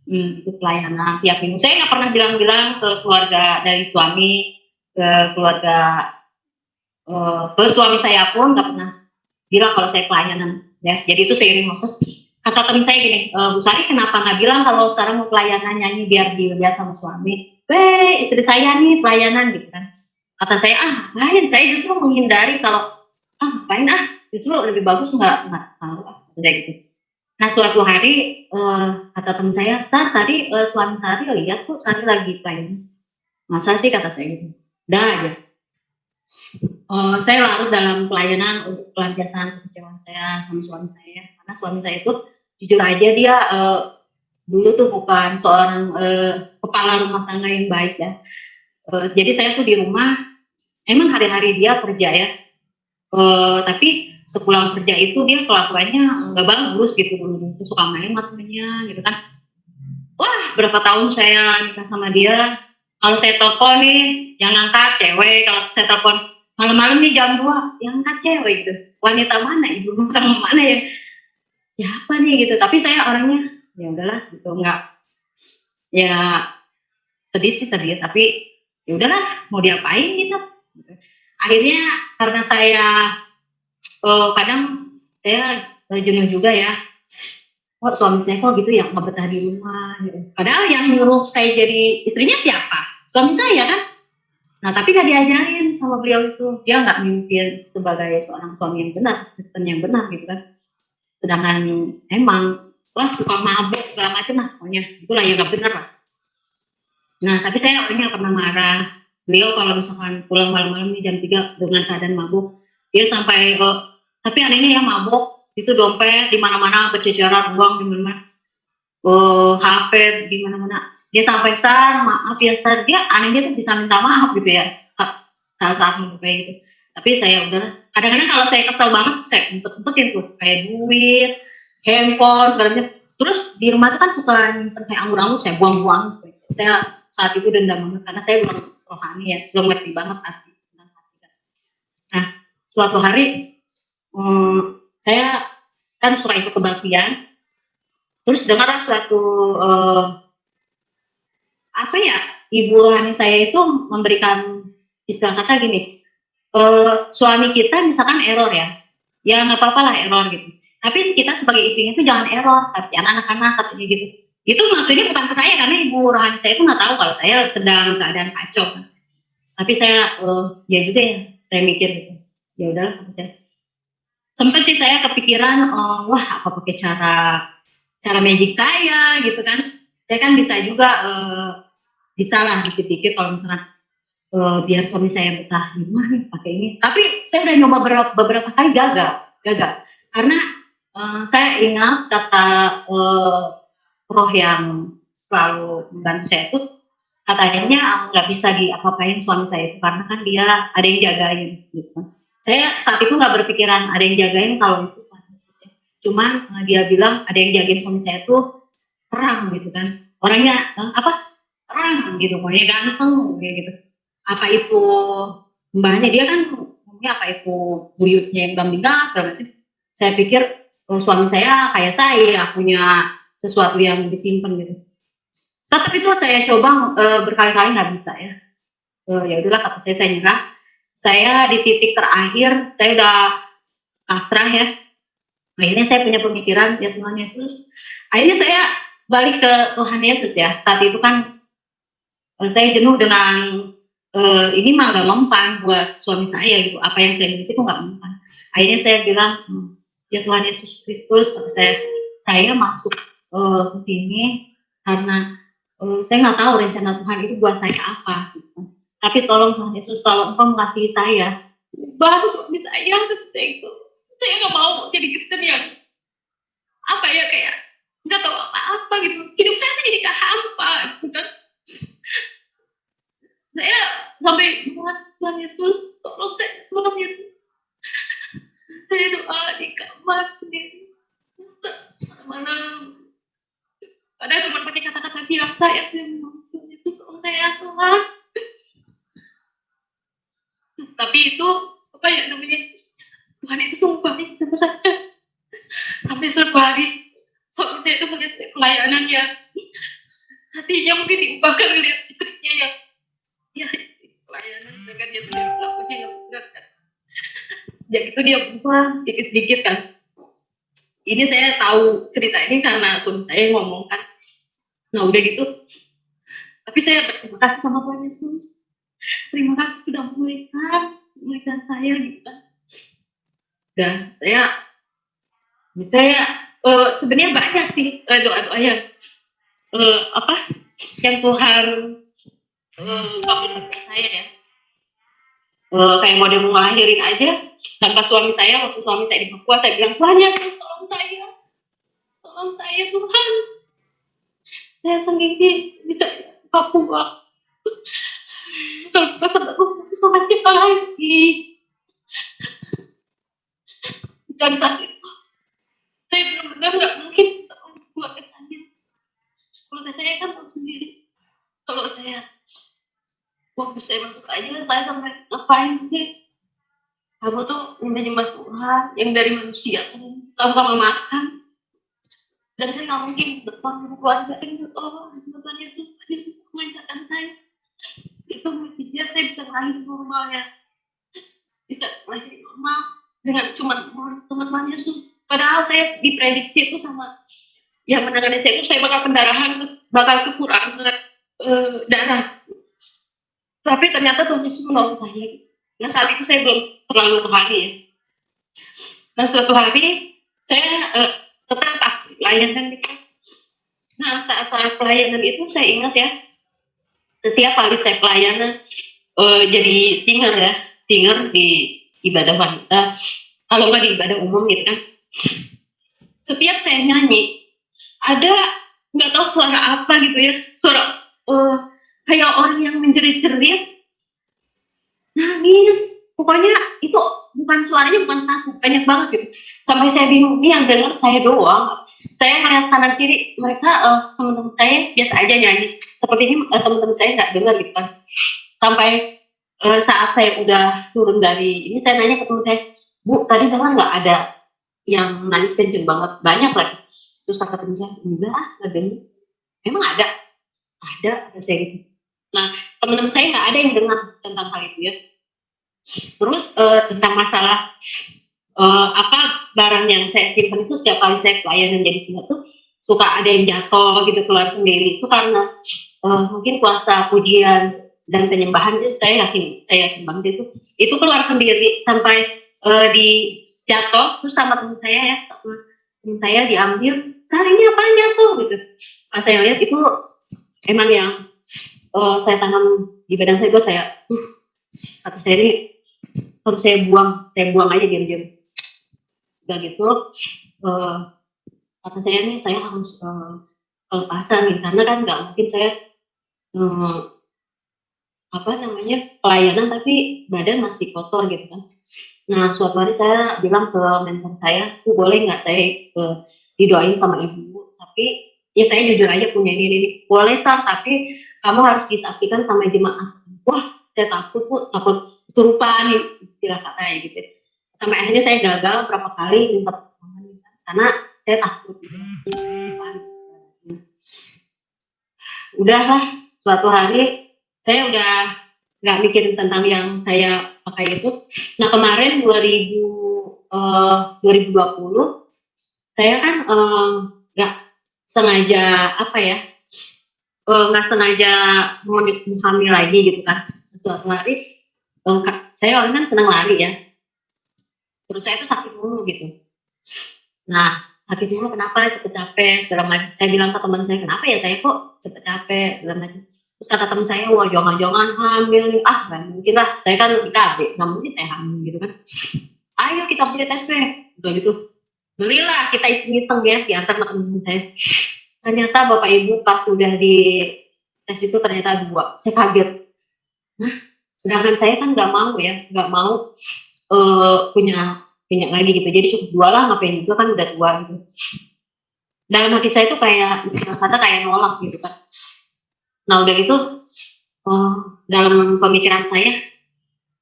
Itu pelayanan tiap minggu. Saya nggak pernah bilang-bilang ke keluarga dari suami, ke keluarga ke suami saya pun nggak pernah bilang kalau saya pelayanan ya. Jadi itu seiring waktu. Kata teman saya gini, Bu Sari kenapa nggak bilang kalau sekarang mau pelayanan nyanyi biar dilihat sama suami? Istri saya nih pelayanan gitu kan. Kata saya ngapain? Saya justru menghindari kalau ngapain justru lebih bagus nggak tahu kayak gitu. Nah suatu hari kata teman saya, Sar tadi suami Sari lihat kok Sari lagi pelayanan. Masa sih kata saya gitu. Udah aja. Saya larut dalam pelayanan untuk pelampiasan kekecewaan saya sama suami saya. Karena suami saya itu jujur aja dia dulu tuh bukan seorang kepala rumah tangga yang baik ya. Jadi saya tuh di rumah emang hari-hari dia kerja ya, tapi sepulang kerja itu dia kelakuannya nggak bagus gitu, dulu tuh suka main sama temennya gitu kan. Wah, berapa tahun saya nikah sama dia, kalau saya telepon nih yang angkat cewek, kalau saya telepon malam-malam nih jam 2 yang angkat cewek gitu. Wanita mana, ibu rumah tangga mana ya, siapa nih gitu. Tapi saya orangnya ya udahlah gitu, nggak, ya sedih sih sedih, tapi ya udahlah mau diapain gitu. Akhirnya karena saya kadang saya jenuh juga ya, kok suami saya kok gitu ya nggak betah di rumah gitu. Padahal yang nyuruh saya jadi istrinya siapa? Suami saya kan. Nah tapi gak diajarin sama beliau itu, dia nggak mimpin sebagai seorang suami yang benar, Kristen yang benar gitu kan. Sedangkan emang wah suka mabuk segala macam lah, pokoknya itulah yang nggak benar lah. Nah tapi saya orangnya pernah marah. Beliau kalau misalkan pulang malam-malam nih jam 3 dengan keadaan mabuk, dia sampai tapi anehnya ya mabuk itu dompet di mana-mana berceceran, uang di mana-mana, HP di mana-mana. Dia sampai Star, maaf ya Star, dia anehnya tuh bisa minta maaf gitu ya saat-saat mabuk kayak gitu. Tapi saya udah, kadang-kadang kalau saya kesel banget saya umpet-umpetin tuh kayak duit, handphone segala macam. Terus di rumah tuh kan suka nyimpen kayak anggur-anggur, saya buang-buang. Saya saat itu dendam banget karena saya belum rohani ya, belum ngerti banget arti tentang kasih. Nah suatu hari saya kan suka ikut kebaktian, terus dengar suatu apa ya, ibu rohani saya itu memberikan istilah kata gini, suami kita misalkan error ya nggak apa-apa lah error gitu, tapi kita sebagai istrinya itu jangan error, kasihan anak-anak katanya gitu. Itu maksudnya bukan ke saya karena ibu rohani saya itu nggak tahu kalau saya sedang keadaan kacau kan. Tapi saya ya juga ya, saya mikir gitu, ya udah saya sempet sih saya kepikiran, wah apa pakai cara magic saya gitu kan, saya kan bisa juga bisa lah dikit-dikit kalau misalkan biar suami saya betah di rumah nih pakai ini. Tapi saya udah nyoba beberapa kali gagal karena saya ingat kata roh yang selalu membantu saya itu, katanya nggak bisa diapa-apain suami saya itu karena kan dia ada yang jagain gitu. Saya saat itu nggak berpikiran ada yang jagain kalau itu Tuhan Yesus ya. Cuman dia bilang ada yang jagain suami saya tuh terang gitu kan. Orangnya terang gitu, pokoknya ganteng kayak gitu. Apa itu mbahnya dia kan, mungkin apa itu buyutnya yang meninggal segala macam. Saya pikir suami saya kayak saya punya sesuatu yang disimpan gitu. Tetap itu saya coba berkali-kali nggak bisa ya. Ya udahlah kata saya nyerah. Saya di titik terakhir saya udah pasrah ya. Akhirnya saya punya pemikiran ya Tuhan Yesus. Akhirnya saya balik ke Tuhan Yesus ya. Saat itu kan saya jenuh dengan ini mah nggak mempan buat suami saya gitu. Apa yang saya miliki itu nggak mempan. Akhirnya saya bilang ya Tuhan Yesus Kristus, kata saya masuk ke sini karena saya nggak tahu rencana Tuhan itu buat saya apa gitu. Tapi tolong Tuhan Yesus, kalau Engkau mengasihi saya, baru suami saya itu. Saya nggak mau jadi Kristen yang apa ya, kayak nggak tahu apa-apa gitu. Hidup saya jadi hampa gitu kan. Saya sampai Tuhan Yesus, tolong saya, Tuhan Yesus. Saya doa di kamar sendiri, malam. Padahal cuma pakai kata-kata biasa ya, saya mohon Tuhan Yesus tolong saya Tuhan. Tapi itu apa ya namanya, Tuhan itu sungguh baik sebenarnya. Sampai suatu hari suami saya itu melihat saya pelayanan ya, hatinya mungkin diubahkan melihat istrinya ya pelayanan dengan dia sendiri pelakunya yang benar kan. Sejak itu dia berubah sedikit-sedikit kan. Ini saya tahu cerita ini karena suami saya ngomong kan. Nah udah gitu, tapi saya berterima kasih sama Tuhan Yesus. Terima kasih sudah memulihkan saya gitu kan. Dan saya sebenarnya banyak sih doa-doa yang yang Tuhan kabulkan saya ya. Kayak model mau ngelahirin aja tanpa suami saya, waktu suami saya di Papua, saya bilang Tuhan Yesus tolong saya Tuhan. saya sendiri bisa di Papua. Kalau bukan sama Tuhan, sama siapa lagi? Dan saat itu saya benar-benar nggak mungkin keluarga saya. Keluarga saya kan tahu sendiri. Kalau saya waktu saya masuk aja, saya sampai ngapain sih? Kamu tuh menyembah Tuhan yang dari manusia kan, sama makan. Dan saya nggak mungkin depan keluarga itu, oh Tuhan Yesus mengajarkan saya. Itu mujizat saya bisa lahir normal ya, bisa lahir normal dengan cuma Tuhan Yesus. Padahal saya diprediksi itu sama yang menangani saya itu saya bakal pendarahan, bakal kekurangan darah. Tapi ternyata Tuhan Yesus menolong saya. Nah saat itu saya belum terlalu pahami ya. Nah suatu hari saya tetap aktif pelayanan gitu. Nah saat pelayanan itu saya ingat ya, setiap kali saya pelayanan jadi singer di ibadah wanita, kalau nggak di ibadah umum gitu kan. Setiap saya nyanyi, ada nggak tahu suara apa gitu ya, suara kayak orang yang menjerit-jerit, nangis. Pokoknya itu bukan suaranya bukan satu, banyak banget gitu. Sampai saya bingung, ini yang dengar saya doang. Saya melihat kanan kiri, mereka teman-teman saya biasa aja nyanyi. Seperti ini teman-teman saya nggak dengar gitu kan. Sampai saat saya udah turun dari ini, saya nanya ke teman saya, Bu, tadi dengar nggak ada yang nangis kenceng banget, banyak lagi. Terus kata teman saya, enggak nggak dengar. Emang ada saya gitu. Nah teman-teman saya nggak ada yang dengar tentang hal itu ya. Terus tentang masalah apa barang yang saya simpan itu, setiap kali saya pelayanan jadi singer tuh suka ada yang jatuh gitu keluar sendiri. Itu karena mungkin kuasa pujian dan penyembahan itu saya yakin banget itu keluar sendiri sampai di jatuh terus sama teman saya diambil, ini apaan jatuh gitu. Pas saya lihat itu emang yang saya tanam di badan saya, kata saya ini harus saya buang aja diam-diam. Udah gitu kata saya nih saya harus kelepasan nih, karena kan nggak mungkin saya pelayanan tapi badan masih kotor gitu kan. Nah suatu hari saya bilang ke mentor saya, boleh nggak saya didoain sama ibu, tapi ya saya jujur aja punya ini boleh Sar, tapi kamu harus disaksikan sama jemaat. Wah saya takut kesurupan istilah katanya gitu. Sampai akhirnya saya gagal berapa kali minta pertolongan karena saya takut gitu. Udahlah, suatu hari saya udah nggak mikirin tentang yang saya pakai itu. Nah kemarin 2020 saya kan nggak sengaja nggak sengaja mau hamil lagi gitu kan. Suatu hari saya orang kan senang lari ya, terus saya itu sakit mulu gitu. Nah sakit mulu kenapa, cepet capek segala macam. Saya bilang ke teman saya, kenapa ya saya kok cepet capek segala macam. Terus kata teman saya, wah jangan hamil nih, nggak mungkin lah, saya kan di KB, nggak mungkin saya hamil gitu kan. Ayo kita beli tes udah gitu belilah, kita iseng-iseng ya diantar teman saya. Ternyata bapak ibu pas udah di tes itu ternyata 2. Saya kaget. Nah sedangkan saya kan nggak mau punya lagi gitu, jadi cukup 2 lah, ngapain juga kan udah tua gitu. Dalam hati saya tuh kayak istilah kata kayak nolak gitu kan. Nah udah gitu dalam pemikiran saya,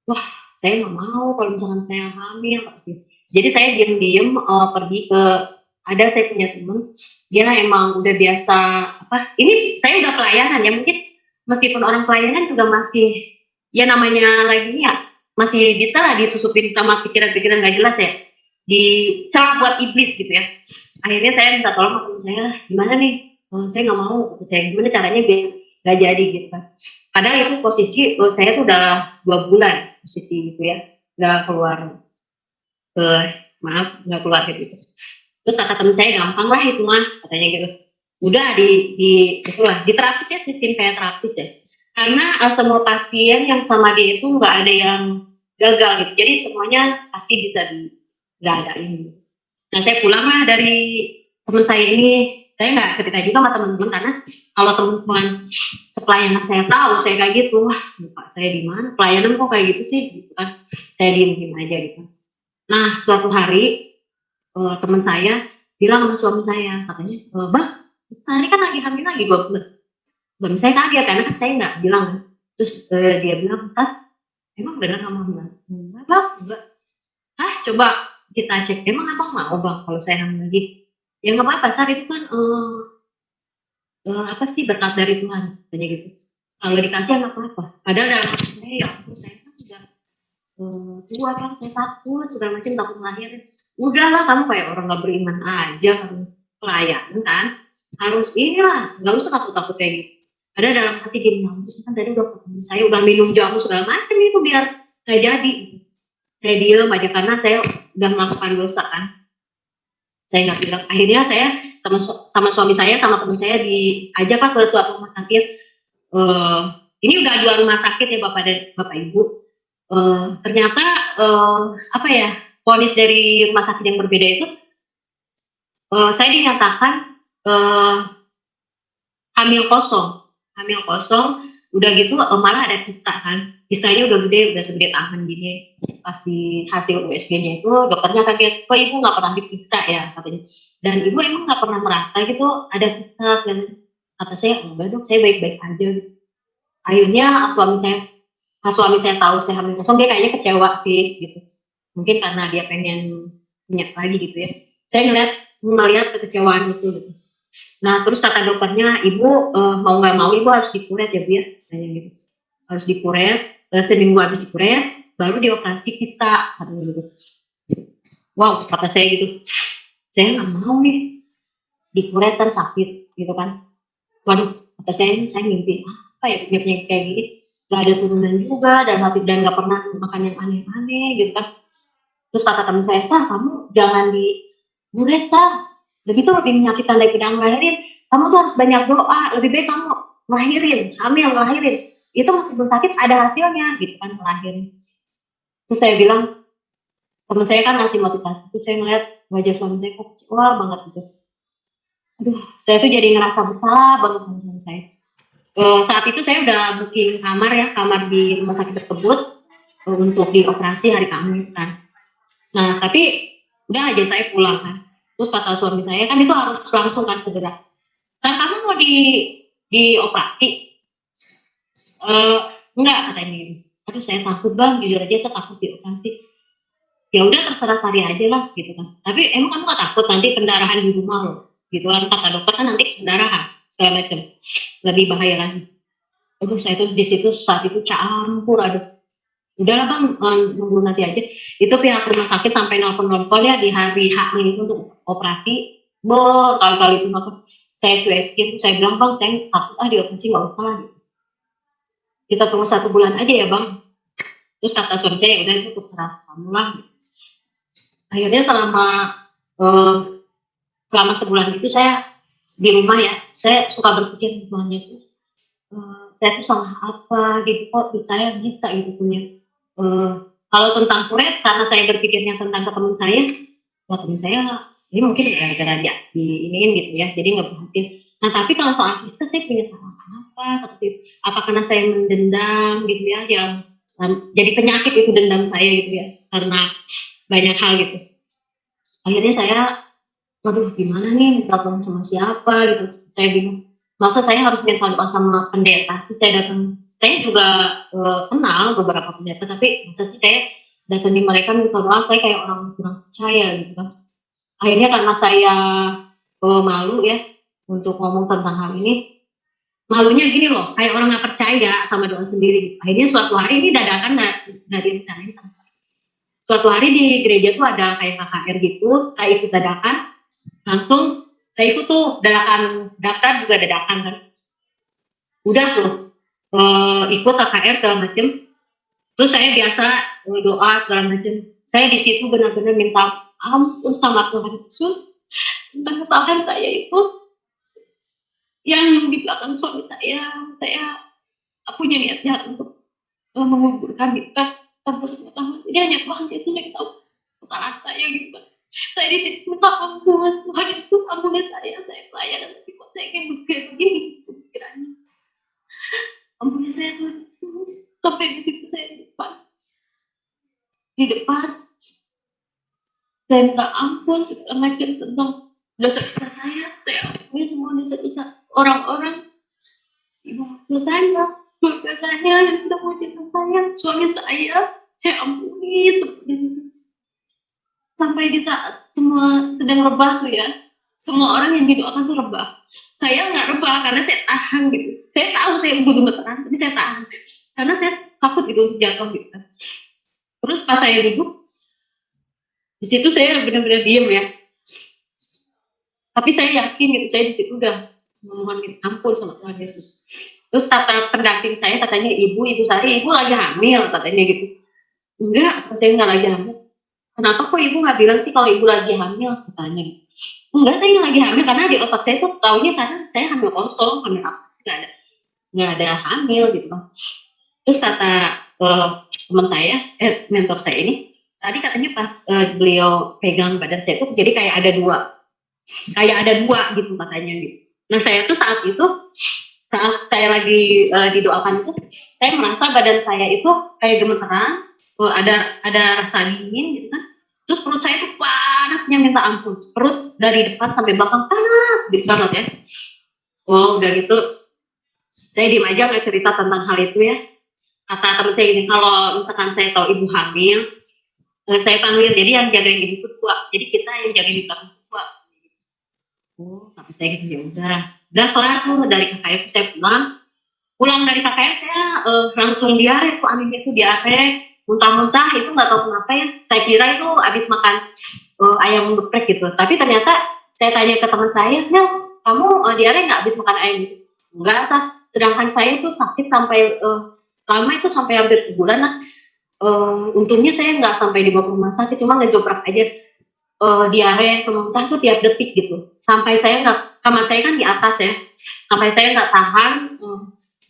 wah saya nggak mau kalau misalkan saya hamil gitu. Jadi saya diam-diam pergi ke, saya punya teman, dia emang udah biasa ini saya udah pelayanan ya, mungkin meskipun orang pelayanan juga masih ya namanya lagi ya masih bisa lah disusupin sama pikiran-pikiran gak jelas ya, dicelah buat iblis gitu ya. Akhirnya saya minta tolong sama teman saya, gimana nih saya nggak mau, saya gimana caranya biar gak jadi gitu kan. Padahal itu posisi saya tuh udah 2 bulan posisi gitu ya, nggak keluar gitu. Terus kata teman saya, gampang lah itu mah katanya gitu. Udah di terapis ya, sistem kayak terapis ya. Karena semua pasien yang sama dia itu nggak ada yang gagal gitu. Jadi semuanya pasti bisa diadain. Nah saya pulang lah dari teman saya ini, saya nggak cerita juga sama teman-teman karena kalau teman-teman sepelayanan saya tahu saya kayak gitu, wah muka saya di mana pelayanan kok kayak gitu sih gitu kan, saya diem aja gitu. Nah suatu hari teman saya bilang sama suami saya katanya, bang sehari kan lagi hamil lagi, bang saya kaget karena kan saya nggak bilang kan. Terus dia bilang, Sat, emang benar kamu hamil? Enggak bang, enggak. Hah coba kita cek, emang abang mau bang kalau saya hamil lagi? Ya nggak apa-apa, Sat, itu kan apa sih berkat dari Tuhan katanya gitu, kalau dikasih nggak apa-apa. Padahal dalam hati saya ya ampun, saya kan sudah tua kan, saya takut segala macam, takut ngelahirin. Udahlah kamu kayak orang nggak beriman aja, kamu pelayan kan harus inilah, nggak usah takut-takut kayak gitu. Ada dalam hati gini, kan tadi udah ketemu saya, udah minum jamu segala macam itu biar nggak jadi. Saya diem aja karena saya udah melakukan dosa kan. Saya nggak bilang. Akhirnya saya sama suami saya sama teman saya diajak ke suatu rumah sakit. Ini udah dua rumah sakit ya bapak ibu. Ternyata apa ya, vonis dari rumah sakit yang berbeda itu saya dinyatakan hamil kosong. Udah gitu malah ada kista kan, kistanya udah gede, udah segede tangan gini. Pas di hasil USG-nya itu dokternya kaget, kok ibu nggak pernah diperiksa ya katanya, dan ibu emang nggak pernah merasa gitu ada kista segala. Kata saya enggak dok, saya baik-baik aja gitu. Akhirnya suami saya tahu saya hamil kosong, dia kayaknya kecewa sih gitu, mungkin karena dia pengen punya lagi gitu ya. Saya melihat kekecewaan itu gitu. Nah terus kata dokternya, ibu mau nggak mau ibu harus dikuret ya bu ya, kayak gitu. Harus dikuret, seminggu habis dikuret baru dioperasi kista katanya gitu. Wow kata saya gitu, saya nggak mau nih dikuret kan sakit gitu kan. Waduh kata saya mimpi apa ya punya penyakit kayak gini, nggak ada turunan juga dan nggak pernah makan yang aneh-aneh gitu kan. Terus kata teman saya, Sah kamu jangan dikuret Sah, begitu lebih menyakitkan daripada ngelahirin. Kamu tuh harus banyak doa, lebih baik kamu ngelahirin. Itu meskipun sakit ada hasilnya gitu kan, ngelahirin. Terus saya bilang, teman saya kan ngasih motivasi, terus saya ngeliat wajah suami saya kok kecewa banget gitu. Aduh, saya tuh jadi ngerasa bersalah banget sama suami saya. Saat itu saya udah booking kamar di rumah sakit tersebut untuk dioperasi hari Kamis kan. Nah, tapi udah aja saya pulang kan. Terus kata suami saya kan itu harus langsung kan segera. Saat kamu mau dioperasi? Enggak katanya. Aduh saya takut bang, jujur aja saya takut dioperasi. Ya udah terserah Sari aja lah gitu kan. Tapi emang kamu gak takut nanti pendarahan di rumah loh? Gitu kan kata dokter kan nanti pendarahan segala macam, lebih bahaya lagi. Aduh saya tuh di situ saat itu campur aduk. Udahlah bang, nunggu nanti aja. Itu pihak rumah sakit sampai nelpon ya di hari H itu untuk operasi. Kali-kali itu saya cuekin, saya bilang bang saya takut dioperasi nggak usah lah. Kita tunggu 1 bulan aja ya bang. Terus kata suami saya udah itu terserah kamu lah. Akhirnya selama sebulan itu saya di rumah ya, saya suka berpikir Tuhan Yesus, saya tuh salah apa gitu kok saya bisa gitu punya. Kalau tentang kuret, karena saya berpikirnya tentang ke teman saya ini mungkin gara-gara dia diiniin gitu ya, jadi nggak berhasil. Nah tapi kalau soal kista saya punya salah apa? Apa karena saya mendendam gitu ya, yang jadi penyakit itu dendam saya gitu ya, karena banyak hal gitu. Akhirnya saya, waduh gimana nih, telepon sama siapa gitu. Saya bingung. Masa saya harus minta doa sama pendeta sih, saya datang. Saya juga kenal beberapa pendeta, tapi masa sih kayak datang di mereka minta doa, saya kayak orang kurang percaya gitu kan. Akhirnya karena saya malu ya untuk ngomong tentang hal ini, malunya gini loh, kayak orang nggak percaya sama doa sendiri. Akhirnya suatu hari ini dadakan dari rencanain. Suatu hari di gereja tuh ada kayak KKR gitu, saya ikut dadakan, langsung saya ikut tuh dadakan, daftar juga dadakan kan. Udah tuh ikut KKR segala macem. Terus saya biasa doa segala macem. Saya di situ benar-benar minta ampun sama Tuhan Yesus tentang kesalahan saya itu, yang di belakang suami saya punya niat jahat untuk menguburkan kita tanpa sepengetahuan. Dia hanya Tuhan Yesus yang tahu kesalahan saya gitu kan. Saya di situ minta ampun Tuhan Yesus, ampuni saya pelayanan, tapi kok saya ingin begini saya Tuhan Yesus. Sampai di situ saya di depan saya minta ampun segala macam tentang dosa-dosa saya ampuni semua dosa-dosa orang-orang, ibu saya, keluarga saya yang sudah mencintai saya, suami saya ampuni seperti itu. Sampai di saat semua sedang rebah tuh ya, semua orang yang didoakan tuh rebah. Saya nggak rebah karena saya tahan gitu. Saya tahu saya udah gemeteran, tapi saya tahan karena saya takut gitu jatuh gitu. Terus pas saya duduk di situ saya benar-benar diem ya. Tapi saya yakin gitu, saya di situ udah memohon ampun sama Tuhan Yesus. Terus kata pendamping saya katanya, ibu Sari, ibu lagi hamil katanya gitu. Enggak, saya nggak lagi hamil. Kenapa kok ibu nggak bilang sih kalau ibu lagi hamil katanya? Enggak, saya nggak lagi hamil karena di otak saya tuh taunya karena saya hamil kosong, hamil apa nggak ada hamil gitu. Terus kata teman saya, mentor saya ini, tadi katanya pas beliau pegang badan saya tuh jadi kayak ada dua gitu katanya gitu. Nah saya tuh saat saya lagi didoakan itu, saya merasa badan saya itu kayak gemeteran, ada rasa dingin gitu kan. Terus perut saya tuh panasnya minta ampun, perut dari depan sampai belakang panas gitu banget ya. Oh udah gitu, saya diem aja nggak cerita tentang hal itu ya. Kata teman saya ini, kalau misalkan saya tahu ibu hamil, saya panggil, jadi yang jagain ibu itu tua, jadi kita yang jagain di belakang tua. Oh, tapi saya gitu ya udah kelar tuh dari KKN saya pulang dari KKN saya langsung diare tuh, anehnya itu diare, muntah-muntah itu nggak tahu kenapa ya. Saya kira itu habis makan ayam geprek gitu, tapi ternyata saya tanya ke teman saya, ya kamu diare nggak habis makan ayam gitu? Enggak sah, sedangkan saya tuh sakit sampai lama itu sampai hampir sebulan lah. Untungnya saya nggak sampai dibawa ke rumah sakit, cuma ngejoprak aja diare sama muntah tuh tiap detik gitu. Sampai saya nggak, kamar saya kan di atas ya, sampai saya nggak tahan.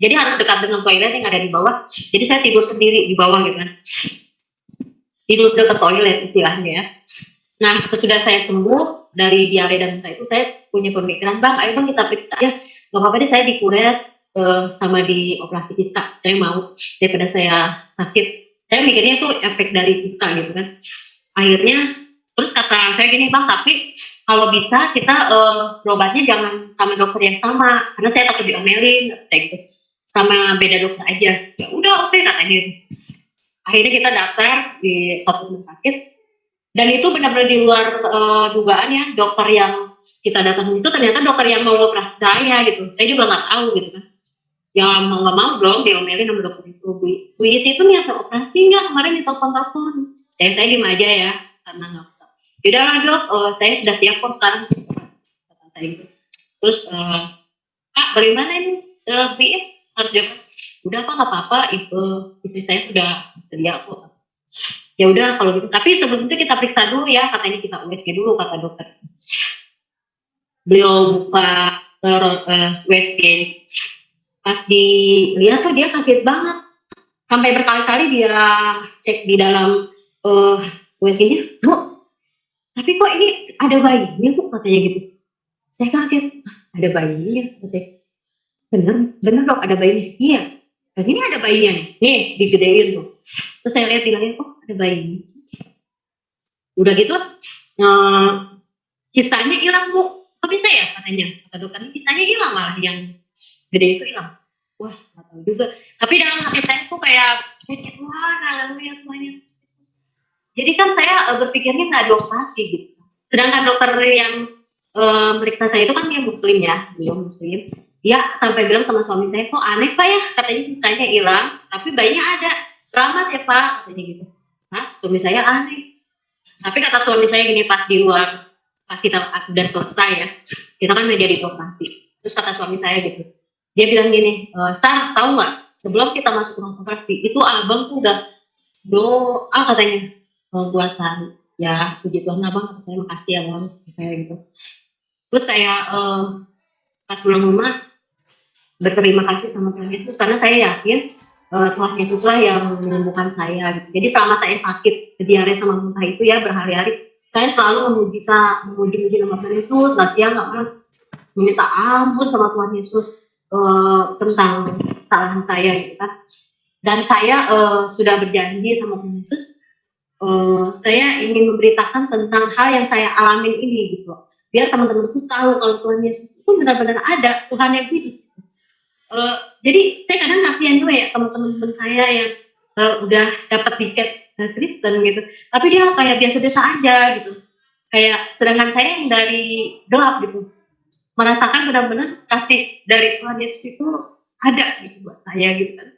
Jadi harus dekat dengan toilet yang ada di bawah. Jadi saya tidur sendiri di bawah gitu kan. Tidur dekat toilet istilahnya ya. Nah sesudah saya sembuh dari diare dan muntah itu, saya punya pemikiran, bang ayo bang kita periksa ya. Gak apa-apa deh saya dikuret sama di operasi kista, saya mau daripada saya sakit. Saya mikirnya itu efek dari kista gitu kan. Akhirnya terus kata saya gini, bang tapi kalau bisa kita berobatnya jangan sama dokter yang sama, karena saya takut diomelin saya gitu, sama beda dokter aja. Ya udah oke katanya. Akhirnya kita daftar di satu rumah sakit, dan itu benar-benar di luar dugaan ya. Dokter yang kita datang itu ternyata dokter yang mau operasi saya gitu. Saya juga nggak tahu gitu kan. Ya mau nggak mau dong diomelin sama dokter itu. Bu Yis itu niat operasi nggak kemarin di telepon. Saya diem aja ya karena nggak usah. Yaudah lah dok, saya sudah siap kok sekarang. Kata saya gitu. Terus kak bagaimana ini Bu Yis harus dioperasi? Udah pak nggak apa-apa, itu istri saya sudah sedia kok. Ya udah kalau gitu. Tapi sebelum itu kita periksa dulu ya, katanya kita USG dulu kata dokter. Beliau buka USG. Pas dilihat tuh dia kaget banget. Sampai berkali-kali dia cek di dalam USG-nya, Bu, tapi kok ini ada bayinya tuh katanya gitu. Saya kaget, ada bayinya. Saya, bener dok ada bayinya. Iya, dan ini ada bayinya nih, digedein tuh. Terus saya lihat di layar, oh ada bayinya. Udah gitu, kistanya hilang Bu. Kok bisa ya katanya? Kata dokternya kistanya hilang, malah yang gede itu hilang. Wah, nggak tahu juga. Tapi dalam hati saya tuh kayak mikir, wah, haleluya Tuhan Yesus. Jadi kan saya berpikirnya nggak dioperasi gitu. Sedangkan dokter yang meriksa saya itu kan dia muslim ya, beliau muslim. Dia sampai bilang sama suami saya, kok aneh Pak ya, katanya kistanya hilang, tapi bayinya ada. Selamat ya Pak, katanya gitu. Hah, suami saya aneh. Tapi kata suami saya gini, pas di luar, pas kita udah selesai ya, kita kan udah jadi operasi. Terus kata suami saya gitu, dia bilang gini, Sar, tahu nggak? Sebelum kita masuk ruang operasi, itu abang tuh udah doa katanya buat Sar. Ya, puji Tuhan abang, kata saya makasih ya bang, kayak gitu. Terus saya pas pulang rumah berterima kasih sama Tuhan Yesus karena saya yakin Tuhan Yesuslah yang menyembuhkan saya. Gitu. Jadi selama saya sakit diare sama muntah itu ya berhari-hari, saya selalu memuji nama Tuhan Yesus, nggak siang nggak malam, meminta ampun sama Tuhan Yesus. tentang kesalahan saya gitu kan. Dan saya sudah berjanji sama Tuhan Yesus, saya ingin memberitakan tentang hal yang saya alamin ini gitu. Biar teman-teman itu tahu kalau Tuhan Yesus itu benar-benar ada, Tuhan yang hidup. Jadi saya kadang kasihan juga ya sama teman-teman saya yang udah dapat tiket Kristen gitu, tapi dia kayak biasa-biasa aja gitu. Kayak sedangkan saya yang dari gelap gitu, merasakan benar-benar kasih dari Tuhan Yesus itu ada gitu buat saya gitu kan.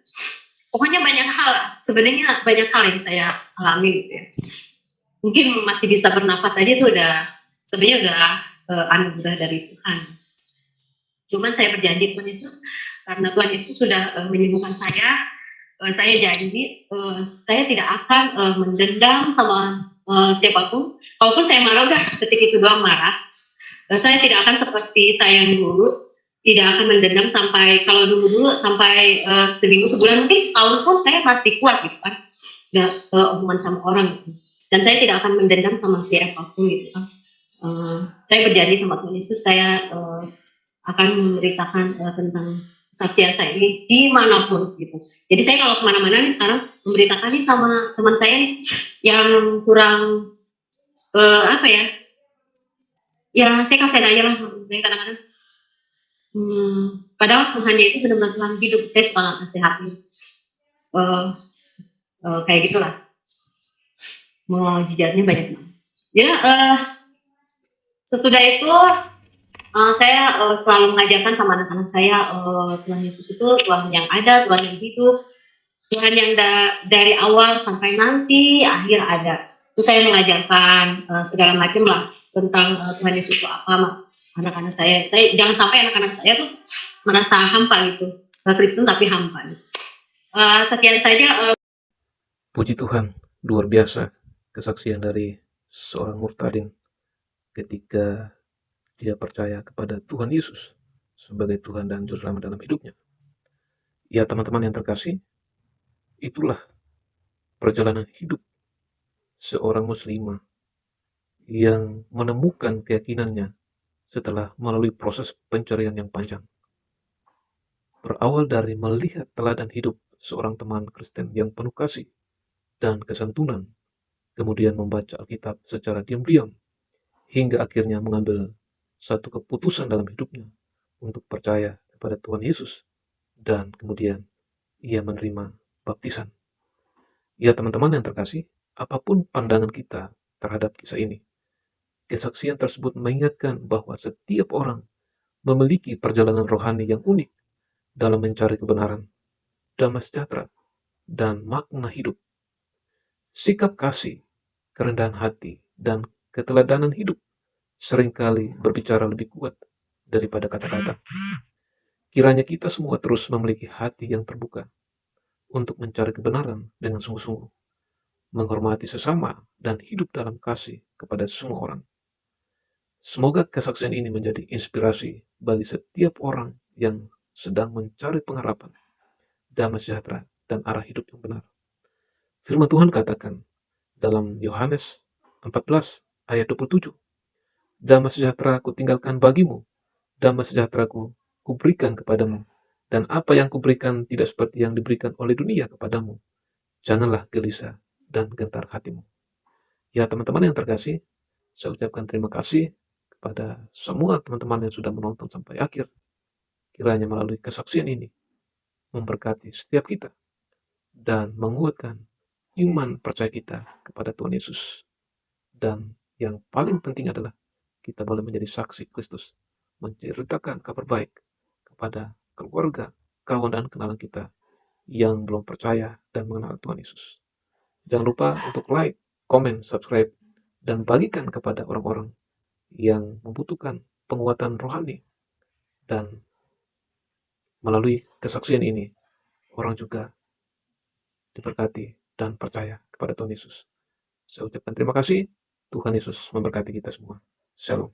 Pokoknya banyak hal, sebenarnya banyak hal yang saya alami gitu ya. Mungkin masih bisa bernafas aja itu sebenarnya udah anugerah dari Tuhan. Cuman saya berjanji Tuhan Yesus, karena Tuhan Yesus sudah menyembuhkan saya janji saya tidak akan mendendam sama siapapun. Kalaupun saya marah udah detik itu doang marah. Saya tidak akan seperti saya yang dulu, tidak akan mendendam sampai kalau dulu sampai seminggu sebulan mungkin setahun pun saya masih kuat gitu kan, nggak hubungan sama orang gitu. Dan saya tidak akan mendendam sama siapapun gitu kan. Saya berjanji sama Tuhan Yesus, saya akan memberitakan tentang kesaksian saya ini dimanapun gitu. Jadi saya kalau kemana-mana nih sekarang memberitakan nih sama teman saya nih, yang kurang apa ya, saya kasihan aja lah. Saya kadang-kadang padahal Tuhannya itu benar-benar Tuhan hidup, saya suka nasihatin kayak gitulah, mau jidatnya banyak banget ya. Sesudah itu saya selalu mengajarkan sama anak-anak saya, Tuhan Yesus itu Tuhan yang ada, Tuhan yang hidup, Tuhan yang dari awal sampai nanti akhir ada. Itu saya mengajarkan segala macam lah tentang Tuhan Yesus itu apa. Anak-anak saya jangan sampai anak-anak saya tuh merasa hampa gitu, Kristen tapi hampa. Sekian saja. Puji Tuhan, luar biasa kesaksian dari seorang murtadin ketika dia percaya kepada Tuhan Yesus sebagai Tuhan dan Juru Selamat dalam hidupnya. Ya teman-teman yang terkasih, itulah perjalanan hidup seorang muslimah yang menemukan keyakinannya setelah melalui proses pencarian yang panjang. Berawal dari melihat teladan hidup seorang teman Kristen yang penuh kasih dan kesantunan, kemudian membaca Alkitab secara diam-diam, hingga akhirnya mengambil satu keputusan dalam hidupnya untuk percaya kepada Tuhan Yesus, dan kemudian ia menerima baptisan. Ya teman-teman yang terkasih, apapun pandangan kita terhadap kisah ini, kesaksian tersebut mengingatkan bahwa setiap orang memiliki perjalanan rohani yang unik dalam mencari kebenaran, damai sejahtera, dan makna hidup. Sikap kasih, kerendahan hati, dan keteladanan hidup seringkali berbicara lebih kuat daripada kata-kata. Kiranya kita semua terus memiliki hati yang terbuka untuk mencari kebenaran dengan sungguh-sungguh, menghormati sesama, dan hidup dalam kasih kepada semua orang. Semoga kesaksian ini menjadi inspirasi bagi setiap orang yang sedang mencari pengharapan, damai sejahtera, dan arah hidup yang benar. Firman Tuhan katakan dalam Yohanes 14 ayat 27, damai sejahtera ku tinggalkan bagimu, damai sejahtera ku berikan kepadamu, dan apa yang kuberikan tidak seperti yang diberikan oleh dunia kepadamu. Janganlah gelisah dan gentar hatimu. Ya teman-teman yang terkasih, saya ucapkan terima kasih kepada semua teman-teman yang sudah menonton sampai akhir. Kiranya melalui kesaksian ini memberkati setiap kita dan menguatkan iman percaya kita kepada Tuhan Yesus. Dan yang paling penting adalah kita boleh menjadi saksi Kristus, menceritakan kabar baik kepada keluarga, kawan, dan kenalan kita yang belum percaya dan mengenal Tuhan Yesus. Jangan lupa untuk like, komen, subscribe, dan bagikan kepada orang-orang yang membutuhkan penguatan rohani. Dan melalui kesaksian ini, orang juga diberkati dan percaya kepada Tuhan Yesus. Saya ucapkan terima kasih. Tuhan Yesus memberkati kita semua. Shalom.